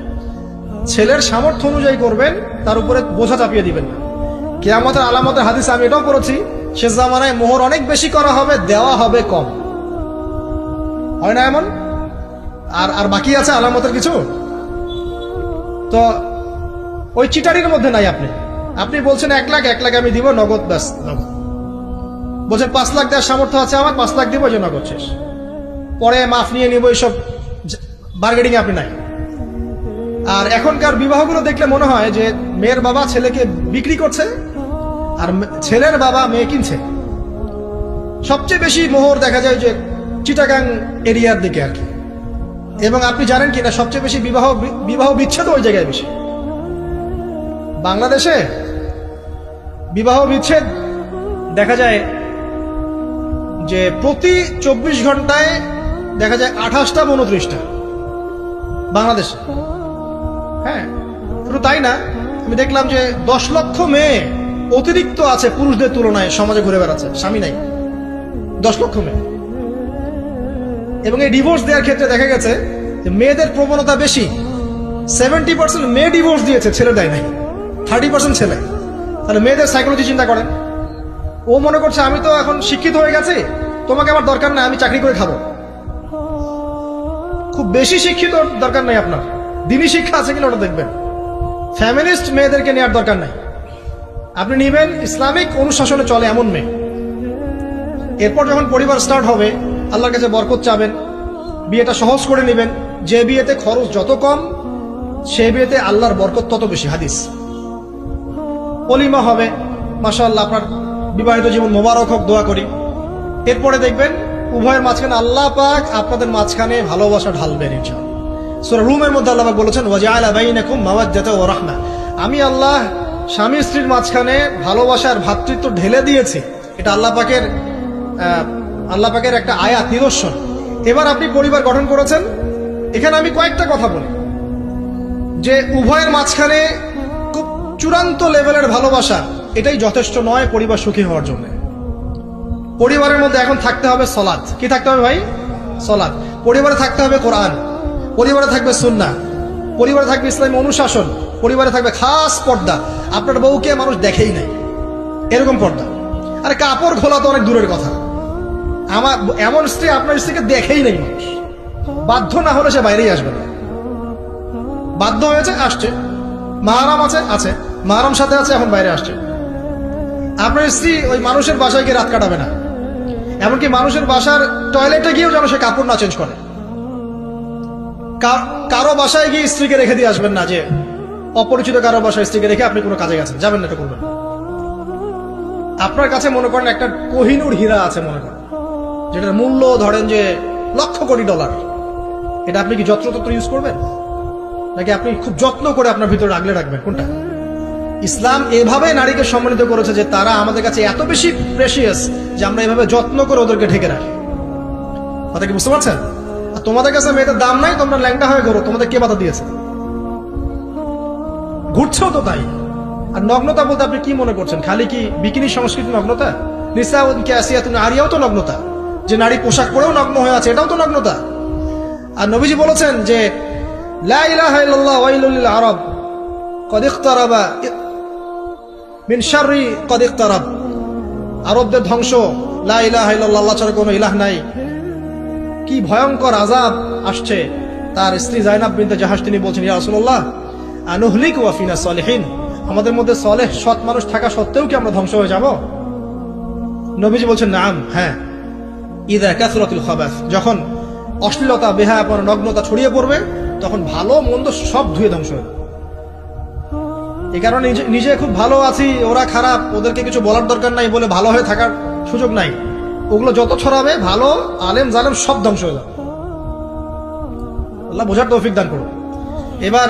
ছেলের সামর্থ্য অনুযায়ী করবেন, তার উপরে বোঝা চাপিয়ে দিবেন না। কিয়ামতের আলামতের হাদিস আমি এটাও পড়েছি, শেষ জামানায় মোহর অনেক বেশি করা হবে, দেওয়া হবে কম। হয় না এমন? আর বাকি আছে আলামতের কিছু। তো ওই চিটারির মধ্যে নাই। আপনি বলছেন 1 লাখ আমি দিব নগদ, ব্যাস নগদ। বলছেন 5 লাখ দেওয়ার সামর্থ্য আছে আমার, 5 লাখ দিব, যে নগদ শেষ, পরে মাফ নিয়ে নিব, এইসব বার্গেনিং আপনি নাই। আর এখনকার বিবাহগুলো দেখলে মনে হয় যে মেয়ের বাবা ছেলেকে বিক্রি করছে, আর ছেলের বাবা মেয়ে কিনছে। সবচেয়ে বেশি মোহর দেখা যায় যে চিটাগাং এরিয়ার দিকে আর কি। এবং আপনি জানেন কিনা সবচেয়ে বেশি বিবাহ বিচ্ছেদ ওই জায়গায় বেশি। বাংলাদেশে বিবাহ বিচ্ছেদ দেখা যায় যে প্রতি 24 ঘন্টায় দেখা যায় 28টা 29টা বাংলাদেশে। হ্যাঁ, শুধু তাই না, আমি দেখলাম যে 10 লক্ষ মেয়ে অতিরিক্ত আছে পুরুষদের তুলনায় সমাজে ঘুরে বেড়াচ্ছে, স্বামী নাই। 10 লক্ষ মেয়ে। এবং এই ডিভোর্স দেওয়ার ক্ষেত্রে দেখা গেছে যে মেয়েদের প্রবণতা বেশি। 70% মেয়ে ডিভোর্স দিয়েছে, ছেলে দেয় নাই। 30% ছেলে। তাহলে মেয়েদের সাইকোলজি চিন্তা করেন। ও মনে করছে আমি তো এখন শিক্ষিত হয়ে গেছি, তোমাকে আমার দরকার নাই, আমি চাকরি করে খাবো। খুব বেশি শিক্ষিত দরকার নাই আপনার, দিনই শিক্ষা আছে কিনা ওটা দেখবেন। ফ্যামিলিস্ট মেয়েদেরকে নেওয়ার দরকার নাই, আপনি নিবেন ইসলামিক অনুশাসনে চলে এমন মেয়ে। এরপর যখন পরিবার স্টার্ট হবে, আল্লাহর কাছে বরকত চাবেন, বিয়েটা সহজ করে নেবেন। যে বিয়েতে খরচ যত কম, সে বিয়েতে আল্লাহর বরকত তত বেশি। হাদিস। ওলিমা হবে, মাশাআল্লাহ, আপনার বিবাহিত জীবন মোবারক হোক, দোয়া করি। এরপরে দেখবেন উভয়ের মাঝখানে আল্লাহ পাক আপনাদের মাঝখানে ভালোবাসা ঢালবেন ইনশাআল্লাহ। সূরা রুমের মধ্যে আল্লাহ পাক বলেছেন, ওয়াজআলা বাইনাকুম মাওয়াজ্জাতা ওয়া রাহমা। আমি আল্লাহ স্বামী স্ত্রীর মাঝখানে ভালোবাসার ভ্রাতৃত্ব ঢেলে দিয়েছি। এটা আল্লাহ পাকের একটা আয়াত, নিদর্শন। এবার আপনি পরিবার গঠন করেছেন, এখানে আমি কয়েকটা কথা বলি যে উভয়ের মাঝখানে খুব চূড়ান্ত লেভেলের ভালোবাসা, এটাই যথেষ্ট নয় পরিবার সুখী হওয়ার জন্য। পরিবারের মধ্যে এখন থাকতে হবে সলাত। কি থাকতে হবে ভাই? সলাত। পরিবারে থাকতে হবে কোরআন, পরিবারে থাকবে সুন্নাহ, পরিবারে থাকবে ইসলামী অনুশাসন, পরিবারে থাকবে খাস পর্দা। আপনার বউকে মানুষ দেখেই নাই, এরকম পর্দা। আরে কাপড় খোলা তো অনেক দূরের কথা, আমার এমন স্ত্রী আপনার স্ত্রীকে দেখেই নেই মানুষ। বাধ্য না হলে সে বাইরেই আসবে না। বাধ্য হয়েছে, আসছে। মাহারাম আছে, মাহারাম সাথে আছে, এখন বাইরে আসছে। আপনার স্ত্রী ওই মানুষের বাসায় গিয়ে রাত কাটাবে না। এমনকি মানুষের বাসার টয়লেটে গিয়েও যেন সে কাপড় না চেঞ্জ করে। কারো বাসায় গিয়ে স্ত্রীকে রেখে দিয়ে আসবেন না, যে অপরিচিত কারো বাসায় স্ত্রীকে রেখে আপনি কোনো কাজে গেছেন, যাবেন না, এটা করবেন। আপনার কাছে মনে করেন একটা কোহিনূর হীরা আছে, মনে করেন, যেটার মূল্য ধরেন যে লক্ষ কোটি ডলার। এটা আপনি কি যত্রতত্র ইউজ করবেন, নাকি আপনি খুব যত্ন করে আপনার ভিতরে আগলে রাখবেন? কোনটা? ইসলাম এভাবে নারীকে সম্মানিত করেছে যে তারা আমাদের কাছে এত বেশি প্রেশিয়াস যে আমরা এভাবে যত্ন করে ওদেরকে ঢেকে রাখি। কথা কি বুঝতে পারছেন? আর তোমাদের কাছে মেয়েদের দাম নাই, তোমরা ল্যাংটা হয়ে ঘোরো, তোমাদের কে বাধা দিয়েছে? ঘুরছেও তো তাই। আর নগ্নতা বলতে আপনি কি মনে করছেন? খালি কি বিকিনি সংস্কৃতি নগ্নতা? নিসাউন কাসিয়াতুন আরিয়াও তো নগ্নতা, যে নারী পোশাক পরেও নগ্ন হয়ে আছে, এটাও তো নগ্নতা। আর নবীজি বলেছেন যে লা ইলাহা ইল্লাল্লাহ ওয়াইলুল লিল আরব কদ ইকতারাবা মিন শাররি কদ ইকতারাব। আরবদের ধ্বংস, লা ইলাহা ইল্লাল্লাহ, আল্লাহ ছাড়া কোনো ইলাহ নাই। কি ভয়ঙ্কর আযাব আসছে। তার স্ত্রী যায়নাব বিনতে জাহাশ তিনি বলছেন, ইয়া রাসূলুল্লাহ আনুহলিক ওয়া ফিনা সালিহিন, আমাদের মধ্যে সলেহ সৎ মানুষ থাকা সত্ত্বেও কি আমরা ধ্বংস হয়ে যাব? নবীজি বলছেন, নাম, হ্যাঁ। ইযা কাসরাতুল খাবাস, যখন অশ্লীলতা, বেহায়াপনা, নগ্নতা ছড়িয়ে পড়বে, তখন ভালো মন্দ সব ধুয়ে ধ্বংস হবে। এই কারণে নিজে খুব ভালো আছি, ওরা খারাপ, ওদেরকে কিছু বলার দরকার নাই বলে ভালো হয়ে থাকার সুযোগ নাই। ওগুলো যত ছড়াবে, ভালো আলেম জালেম সব ধ্বংস হয়ে যাবে। আল্লাহ বোঝার তৌফিক দান করুন। এবার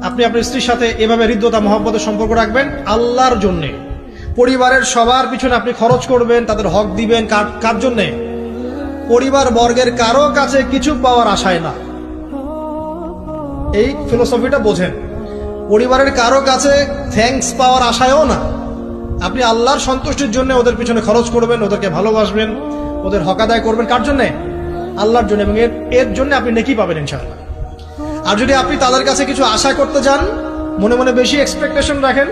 আপনি আপনার স্ত্রীর সাথে এভাবে হৃদ্যতা মহব্বতের সম্পর্ক রাখবেন আল্লাহর জন্যে। পরিবারের সবার পিছনে আপনি খরচ করবেন, তাদের হক দিবেন। কার জন্যে? পরিবার বর্গের কারো কাছে কিছু পাওয়ার আশায় না। এই ফিলোসফিটা বোঝেন। পরিবারের কারো কাছে থ্যাঙ্কস পাওয়ার আশায়ও না। আপনি আল্লাহর সন্তুষ্টির জন্য ওদের পিছনে খরচ করবেন, ওদেরকে ভালোবাসবেন, ওদের হক আদায় করবেন। কার জন্যে? আল্লাহর জন্য। এবং এর জন্য আপনি নেকি পাবেন ইনশাআল্লাহ। আর যদি আপনি তাদের কাছে কিছু আশা করতে যান, মনে মনে বেশি এক্সপেকটেশন রাখেন,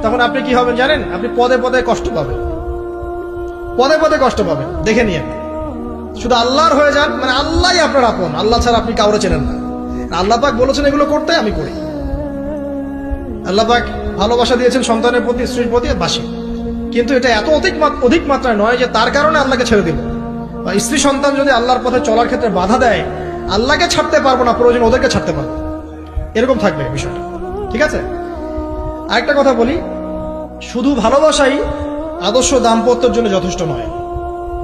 তখন আপনি কি হবেন জানেন? আপনি পদে পদে কষ্ট পাবেন, পদে পদে কষ্ট পাবেন। দেখে নিয়েন। শুধু আল্লাহর হয়ে যান, মানে আল্লাহই আপনার আপন, আল্লাহ ছাড়া আপনি কাউরে চেনেন না। আল্লাহ পাক বলেছেন এগুলো করতে, আমি করি। আল্লাহ পাক ভালোবাসা দিয়েছেন সন্তানের প্রতি, স্ত্রীর প্রতি, বাসি। কিন্তু এটা এত অধিক মাত্রায় নয় যে তার কারণে আল্লাহকে ছেড়ে দিল। বা স্ত্রী সন্তান যদি আল্লাহর পথে চলার ক্ষেত্রে বাধা দেয়, আল্লাহকে ছাড়তে পারবো না, প্রয়োজন ওদেরকে ছাড়তে পারবো, এরকম থাকবে বিষয়টা। ঠিক আছে? আরেকটা কথা বলি, শুধু ভালোবাসাই আদর্শ দাম্পত্যের জন্য যথেষ্ট নয়।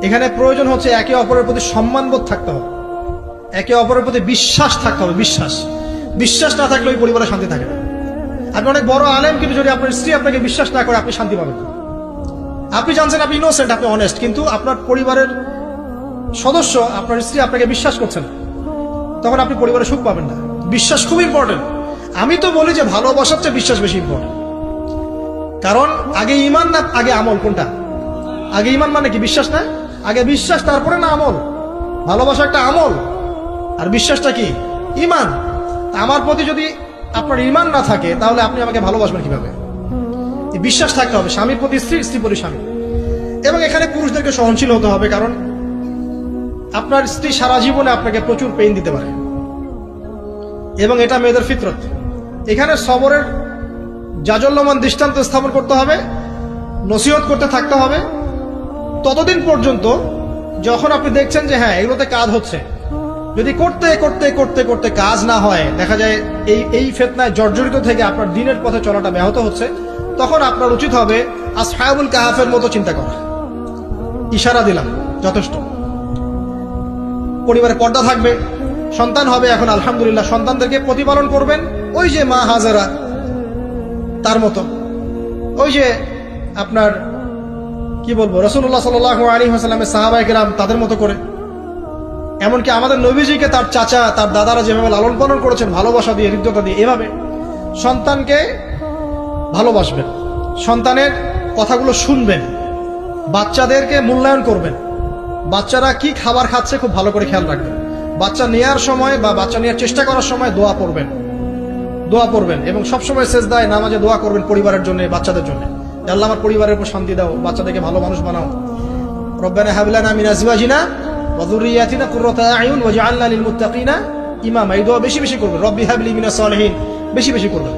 এখানে প্রয়োজন হচ্ছে একে অপরের প্রতি সম্মানবোধ থাকতে হবে, একে অপরের প্রতি বিশ্বাস থাকতে হবে। বিশ্বাস না থাকলে ওই পরিবারে শান্তি থাকে না। আপনি অনেক বড় আলেম, কিন্তু যদি আপনার স্ত্রী আপনাকে বিশ্বাস না করে, আপনি শান্তি পাবেন না। আপনি জানছেন আপনি ইনোসেন্ট, আপনি অনেস্ট, কিন্তু আপনার পরিবারের সদস্য, আপনার স্ত্রী আপনাকে বিশ্বাস করছে না, তখন আপনি পরিবারে সুখ পাবেন না। বিশ্বাস খুব ইম্পর্টেন্ট। আমি তো বলি যে ভালোবাসার চেয়ে বিশ্বাস বেশি ইম্পর্টেন্ট। কারণ আগে ইমান না আগে আমল? কোনটা আগে? ইমান মানে কি? বিশ্বাস না? আগে বিশ্বাস, তারপরে না আমল? ভালোবাসা একটা আমল, আর বিশ্বাসটা কি? ইমান। আমার প্রতি যদি আপনার ইমান না থাকে, তাহলে আপনি আমাকে ভালোবাসবেন কিভাবে? বিশ্বাস থাকতে হবে, স্বামীর প্রতি স্ত্রী, স্ত্রী প্রতি স্বামী। এবং এখানে পুরুষদেরকে সহনশীল হতে হবে, কারণ আপনার স্ত্রী সারা জীবনে আপনাকে প্রচুর পেইন দিতে পারে, এবং এটা মেয়েদের ফিতরত। এখানে সবরের জাজল্যমান দৃষ্টান্ত স্থাপন করতে হবে, নসিহত করতে থাকতে হবে ততদিন পর্যন্ত যখন আপনি দেখছেন যে হ্যাঁ এগুলোতে কাজ হচ্ছে। যদি করতে করতে করতে করতে কাজ না হয়, দেখা যায় এই ফিতনায় জর্জরিত থেকে আপনার দিনের পথে চলাটা ব্যাহত হচ্ছে, তখন আপনার উচিত হবে আসহাবুল কাহাফের মতো চিন্তা করা। ইশারা দিলাম, যথেষ্ট। পরিবারে পর্দা থাকবে, সন্তান হবে, এখন আলহামদুলিল্লাহ সন্তানদেরকে প্রতিপালন করবেন ওই যে মা হাজেরা তার মতো, ওই যে আপনার কি বলবো রাসূলুল্লাহ সাল্লাল্লাহু আলাইহি ওয়াসাল্লামের সাহাবায়ে কেরাম তাদের মতো করে। এমনকি আমাদের নবীজিকে তার চাচা, তার দাদারা যেভাবে লালন পালন করেছেন ভালোবাসা দিয়ে, হৃদ্যতা দিয়ে, এভাবে সন্তানকে ভালোবাসবেন, সন্তানের কথাগুলো শুনবেন, বাচ্চাদেরকে মূল্যায়ন করবেন, বাচ্চারা কি খাবার খাচ্ছে খুব ভালো করে খেয়াল রাখবেন, বাচ্চা নেওয়ার সময় বা বাচ্চা নেওয়ার চেষ্টা করার সময় দোয়া পড়বেন এবং সবসময় সেজদায় নামাজে দোয়া করবেন পরিবারের জন্য, বাচ্চাদের জন্য। আল্লাহ আমার পরিবারের উপর শান্তি দাও, বাচ্চাদেরকে ভালো মানুষ বানাও। রব্বানা হাব লানা মিন আজওয়াজিনা ওয়া যুররিয়াতিনা কুররাতা আ'য়ুন ওয়াজআলনা লিল মুত্তাকিনা ইমামা। এই দোয়া বেশি বেশি করবেন। রব্বি হাবলি মিনাস সালিহিন বেশি বেশি করবেন।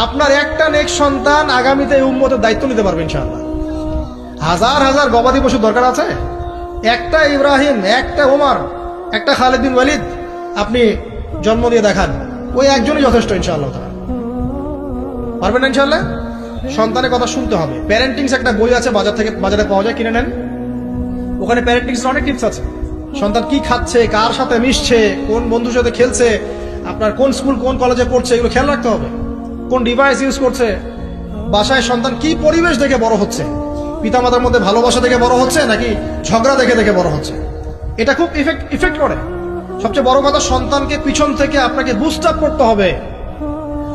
আপনার একটা নেক সন্তান আগামীতে এই উম্মতের দায়িত্ব নিতে পারবে ইনশাআল্লাহ। হাজার হাজার গবাদি পশু দরকার আছে? একটা ইব্রাহিম, একটা ওমর, একটা খালিদ বিন ওয়ালিদ আপনি জন্ম দিয়ে দেখান, ওই একজনই যথেষ্ট ইনশাআল্লাহ। পারবেন না ইনশাআল্লাহ? সন্তানের কথা শুনতে হবে। প্যারেন্টিংস একটা বই আছে, বাজারে পাওয়া যায়, কিনে নেন। ওখানে প্যারেন্টিংস অনেক টিপস আছে। সন্তান কি খাচ্ছে, কার সাথে মিশছে, কোন বন্ধুর সাথে খেলছে, আপনার কোন স্কুল কোন কলেজে পড়ছে, এগুলো খেয়াল রাখতে হবে। কোন ডিভাইস ইউজ করছে, বাসায় সন্তান কি পরিবেশ দেখে বড় হচ্ছে, পিতামাতার মধ্যে ভালোবাসা দেখে বড় হচ্ছে নাকি ঝগড়া দেখে দেখে বড় হচ্ছে, এটা খুব ইফেক্ট করে। সবচেয়ে বড় কথা, সন্তানকে পিছন থেকে আপনাকে বুস্ট আপ করতে হবে।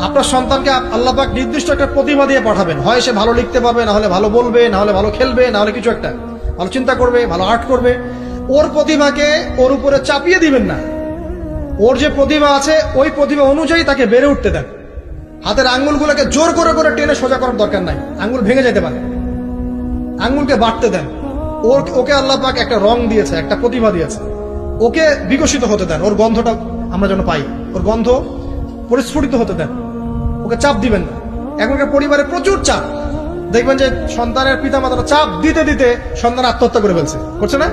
আপনার সন্তানকে আল্লাহ পাক নির্দিষ্ট একটা প্রতিভা দিয়ে পাঠাবেন, হয় সে ভালো লিখতে পারবে, না হলে ভালো বলবে, না হলে ভালো খেলবে, না হলে কিছু একটা ভালো চিন্তা করবে, ভালো আর্ট করবে। ওর প্রতিভাকে ওর উপরে চাপিয়ে দিবেন না। ওর যে প্রতিভা আছে ওই প্রতিভা অনুযায়ী তাকে বেড়ে উঠতে দেন। হাতের আঙ্গুলগুলোকে জোর করে করে টেনে সোজা করার দরকার নাই, আঙ্গুল ভেঙে যেতে পারে। আঙ্গুলকে বাড়তে দেন। ওকে আল্লাহ পাক একটা রং দিয়েছে, একটা প্রতিভা দিয়েছে, ওকে বিকশিত হতে দেন। ওর গন্ধটা আমরা যেন পাই, ওর গন্ধ পরিস্ফুটিত হতে দেন। ওকে চাপ দিবেন না। এখনকার পরিবারে প্রচুর চাপ, দেখবেন যে সন্তানের পিতামাতারা চাপ দিতে দিতে সন্তান আত্মহত্যা করে ফেলছে, করছে না?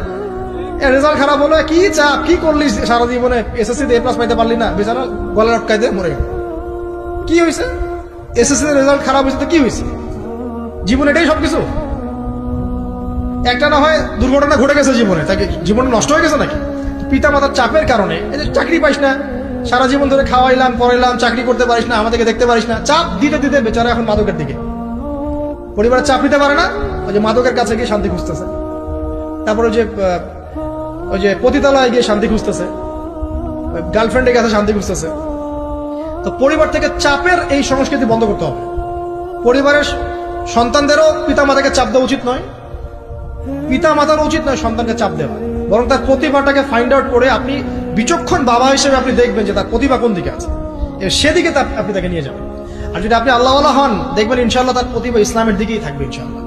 রেজাল্ট খারাপ হলো, কি চাপ, কি করলি সারা জীবনে, এসএসসি তে A+ পাইতে পারলি না, বেচারা গলা লটকাই দিয়ে মরে গেল। কি হয়েছে? এসএসসি তে রেজাল্ট খারাপ হয়েছে তো কি হয়েছে? জীবন এটাই সবকিছু? একটা না হয় দুর্ঘটনা ঘটে গেছে জীবনে, তাকে জীবন নষ্ট হয়ে গেছে নাকি? পিতামাতার চাপের কারণে, এই যে চাকরি পাইস না, সারা জীবন ধরে খাওয়াইলাম পড়াইলাম, চাকরি করতে পারিস না, আমাদেরকে দেখতে পারিস না, চাপ দিতে দিতে বেচারা এখন মাদকের দিকে। পরিবারের চাপ নিতে পারে না, ওই যে মাদকের কাছে গিয়ে শান্তি খুঁজতেছে, তারপরে ওই যে পতিতালয়ে গিয়ে শান্তি খুঁজতেছে, গার্লফ্রেন্ডের কাছে শান্তি খুঁজতেছে। তো পরিবার থেকে চাপের এই সংস্কৃতি বন্ধ করতে হবে। পরিবারের সন্তানদেরও পিতামাতাকে চাপ দেওয়া উচিত নয়, পিতামাতার উচিত নয় সন্তানকে চাপ দেওয়া, বরং তার প্রতিভাটাকে ফাইন্ড আউট করে আপনি বিচক্ষণ বাবা হিসেবে আপনি দেখবেন যে তার প্রতিভা কোন দিকে আছে, সেদিকে আপনি তাকে নিয়ে যাবেন। আর যদি আপনি আল্লাহওয়ালা হন, দেখবেন ইনশাআল্লাহ তার প্রতিভা ইসলামের দিকেই থাকবে ইনশাআল্লাহ।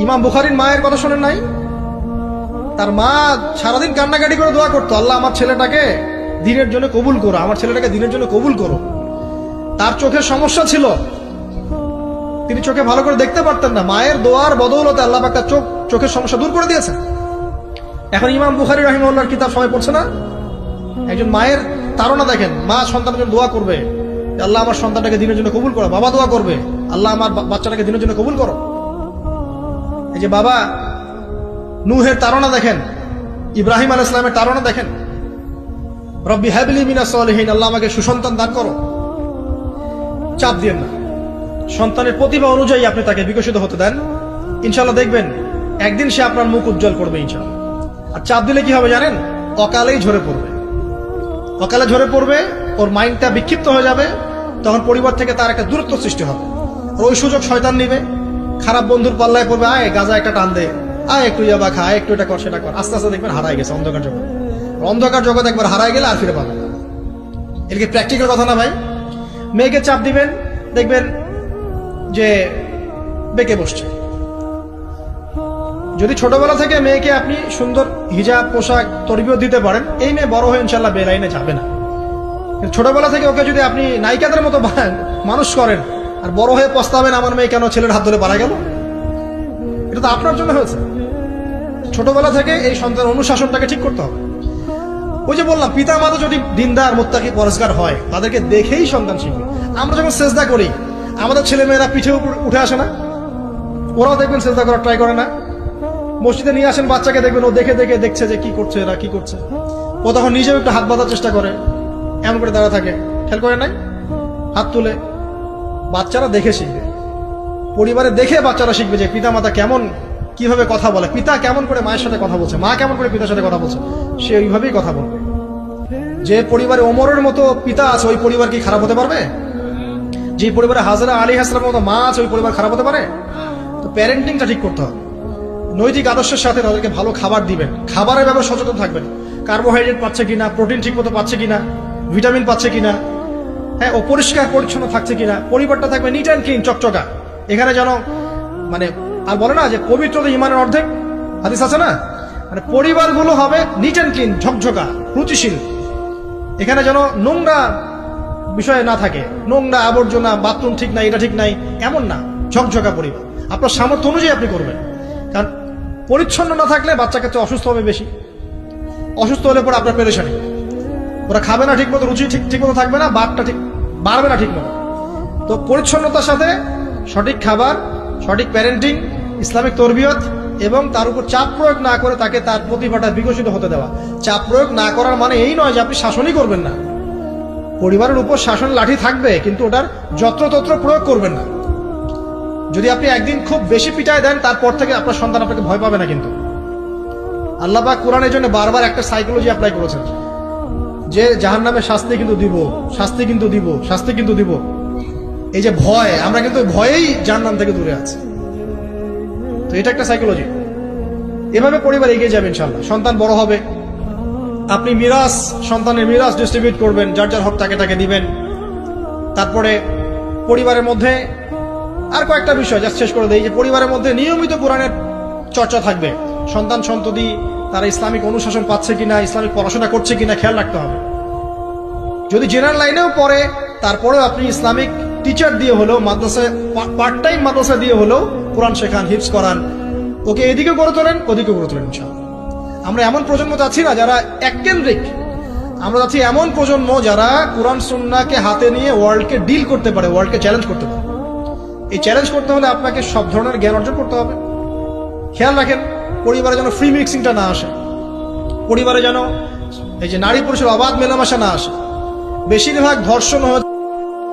ইমাম বুখারীর মায়ের কথা শোনেন নাই? তার মা সারাদিন কান্নাকাটি করে দোয়া করতো, আল্লাহ আমার ছেলেটাকে দিনের জন্য কবুল করো, আমার ছেলেটাকে দিনের জন্য কবুল করো। তার চোখের সমস্যা ছিল, তিনি চোখে ভালো করে দেখতে পারতেন না, মায়ের দোয়ার বদৌলতে আল্লাহ পাক তার চোখের সমস্যা দূর করে দিয়েছেন। এখন ইমাম বুখারী রাহিমাহুল্লাহর কিতাব সবাই পড়ছে না? একজন মায়ের তাড়না দেখেন, মা সন্তানের জন্য দোয়া করবে, আল্লাহ আমার সন্তানটাকে দিনের জন্য কবুল করো। বাবা দোয়া করবে, আল্লাহ আমার বাচ্চাটাকে দিনের জন্য কবুল করো। এই যে বাবা নূহের তাড়না দেখেন, ইব্রাহিম আলাইহিস সালামের তাড়না দেখেন, রব্বি হাবলি মিনাস সালিহিন, আল্লাহ আমাকে সুসন্তান দান করো। চাপ দিয়েন না, সন্তানের প্রতিভা অনুযায়ী আপনি তাকে বিকশিত হতে দেন, ইনশাআল্লাহ দেখবেন একদিন সে আপনার মুখ উজ্জ্বল করবে ইনশাআল্লাহ। আর চাপ দিলে কি হবে জানেন? অকালেই ঝরে পড়বে, অকালে ঝরে পড়বে, ওর মাইন্ডটা বিক্ষিপ্ত হয়ে যাবে, তখন পরিবার থেকে তার একটা দূরত্ব সৃষ্টি হবে। আর ওই সুযোগ শয়তান নিবে, খারাপ বন্ধুর পাল্লায় পড়বে, আয় গাজা একটা টান দে, আয় একটু ইয়াবা খা, আয় একটু এটা কর সেটা কর, আস্তে আস্তে দেখবেন হারাই গেছে অন্ধকার জগৎ। অন্ধকার জগৎ একবার হারাই গেলে আর ফিরে পাবে না। এর কি প্র্যাকটিক্যাল কথা না ভাই? মেয়েকে চাপ দিবেন, দেখবেন যে বেঁকে বসছে। যদি ছোটবেলা থেকে মেয়েকে আপনি সুন্দর হিজাব পোশাক তরবিয়ত দিতে পারেন, এই মেয়ে বড় হয়ে ইনশাল্লাহ বেলাইনে যাবে না। কিন্তু ছোটবেলা থেকে ওকে যদি আপনি নায়িকাদের মতো মানুষ করেন আর বড় হয়ে পস্তাবেন আমার মেয়ে কেন ছেলের হাত ধরে পারা গেল, এটা তো আপনার জন্য হয়েছে। ছোটবেলা থেকে এই সন্তানের অনুশাসনটাকে ঠিক করতে হবে। ওই যে বললাম, পিতা মাতা যদি দিনদার মুত্তাকি পরেজগার হয়, তাদেরকে দেখেই সন্তান শিখবে। আমরা যখন সেজদা করি, আমাদের ছেলে মেয়েরা পিঠে উঠে আসে না? ওরাও দেখবেন সেজদা করার ট্রাই করে না? মসজিদে নিয়ে আসেন বাচ্চাকে, দেখবেন ও দেখে দেখে দেখছে যে কি করছে এরা, কি করছে। ও তখন নিজেও একটু হাত বাঁধার চেষ্টা করে, এমন করে দাঁড়া থাকে, খেয়াল করে নাই? হাত তুলে। বাচ্চারা দেখে শিখবে, পরিবারে দেখে বাচ্চারা শিখবে যে পিতা মাতা কেমন, কিভাবে কথা বলে, পিতা কেমন করে মায়ের সাথে কথা বলছে, মা কেমন করে পিতার সাথে কথা বলছে, সে ওইভাবেই কথা বলবে। যে পরিবারে ওমরের মতো পিতা আছে, ওই পরিবার কি খারাপ হতে পারবে? যে পরিবারে হাজরা আলাইহিস সালামের মতো মা আছে, ওই পরিবার খারাপ হতে পারে? তো প্যারেন্টিংটা ঠিক করতে হবে। নৈতিক আদর্শের সাথে তাদেরকে ভালো খাবার দিবেন, খাবারের ব্যাপারে সচেতন থাকবেন। কার্বোহাইড্রেট পাচ্ছে কিনা, প্রোটিন ঠিক মতো পাচ্ছে কিনা, ভিটামিন পাচ্ছে কিনা, হ্যাঁ, ও পরিষ্কার পরিচ্ছন্ন থাকছে কিনা, পরিবারটা থাকবে নিট অ্যান্ড ক্লিন, চকচকা। এখানে যেন মানে আর বলে না যে পবিত্রতা ইমানের অর্ধেক, হাদিস আছে না? মানে পরিবারগুলো হবে নিট অ্যান্ড ক্লিন, ঝকঝকা, রুচিশীল। এখানে যেন নোংরা বিষয় না থাকে, নোংরা আবর্জনা, বাথরুম ঠিক নাই, এটা ঠিক নাই, এমন না, ঝকঝকা পরিবার। আপনার সামর্থ্য অনুযায়ী আপনি করবেন। কারণ পরিচ্ছন্ন না থাকলে বাচ্চা কাছে অসুস্থ হবে বেশি, অসুস্থ হলে পরে আপনার পেরেশানি, ওরা খাবে না ঠিক মতো, রুচি ঠিক মতো থাকবে না, বাপটা ঠিক বাড়বে না ঠিক মতো। তো পরিচ্ছন্নতার সাথে সঠিক খাবার, সঠিক প্যারেন্টিং, ইসলামিক তরবিয়ত, এবং তার উপর চাপ প্রয়োগ না করে তাকে তার প্রতিভাটা বিকশিত হতে দেওয়া। চাপ প্রয়োগ না করার মানে এই নয় যে আপনি শাসনই করবেন না। পরিবারের উপর শাসন লাঠি থাকবে, কিন্তু ওটার যত্রতত্র প্রয়োগ করবেন না। যদি আপনি একদিন খুব বেশি পিটায় দেন, তারপর থেকে আপনার সন্তান আপনাকে ভয় পাবে না। কিন্তু আল্লাহ পাক কোরআনের জন্য বারবার একটা সাইকোলজি অ্যাপ্লাই করেছেন যে জাহান্নামের শাস্তি কিন্তু দিব, শাস্তি কিন্তু দিব, শাস্তি কিন্তু দিব। এই যে ভয়, আমরা কিন্তু ভয়েই জাহান্নাম থেকে দূরে আছি। তো এটা একটা সাইকোলজি। এভাবে পরিবার এগিয়ে যাবে ইনশাআল্লাহ। সন্তান বড় হবে, আপনি মিরাস, সন্তানের মিরাস ডিস্ট্রিবিউট করবেন, যার যার হক তাকে তাকে দিবেন। তারপরে পরিবারের মধ্যে আর কয়েকটা বিষয় যা শেষ করে দেই, যে পরিবারের মধ্যে নিয়মিত কোরআনের চর্চা থাকবে। সন্তান সন্ততি তারা ইসলামিক অনুশাসন পাচ্ছে কিনা, ইসলামিক পড়াশোনা করছে কিনা খেয়াল রাখতে হবে। যদি জেনারেল লাইনেও পড়ে, তারপরেও আপনি ইসলামিক টিচার দিয়ে হলেও, মাদ্রাসায় পার্ট টাইম মাদ্রাসা দিয়ে হলেও কোরআন শেখান, হিফজ করান, ওকে এদিকে গড়ে তোলেন, ওদিকে গড়ে তোলেন ইনশাআল্লাহ। আমরা এমন প্রজন্ম চাচ্ছি না যারা এককেন্দ্রিক, আমরা চাচ্ছি এমন প্রজন্ম যারা কোরআন সুন্নাহকে হাতে নিয়ে ওয়ার্ল্ডকে ডিল করতে পারে, ওয়ার্ল্ডকে চ্যালেঞ্জ করতে পারে। এই চ্যালেঞ্জ করতে হলে আপনাকে সব ধরনের জ্ঞান অর্জন করতে হবে। খেয়াল রাখেন পরিবারে যেন ফ্রি মিক্সিংটা না আসে, পরিবারে যেন এই যে নারী পুরুষের অবাধ মেলামেশা না আসে। বেশিরভাগ ধর্ষণ হচ্ছে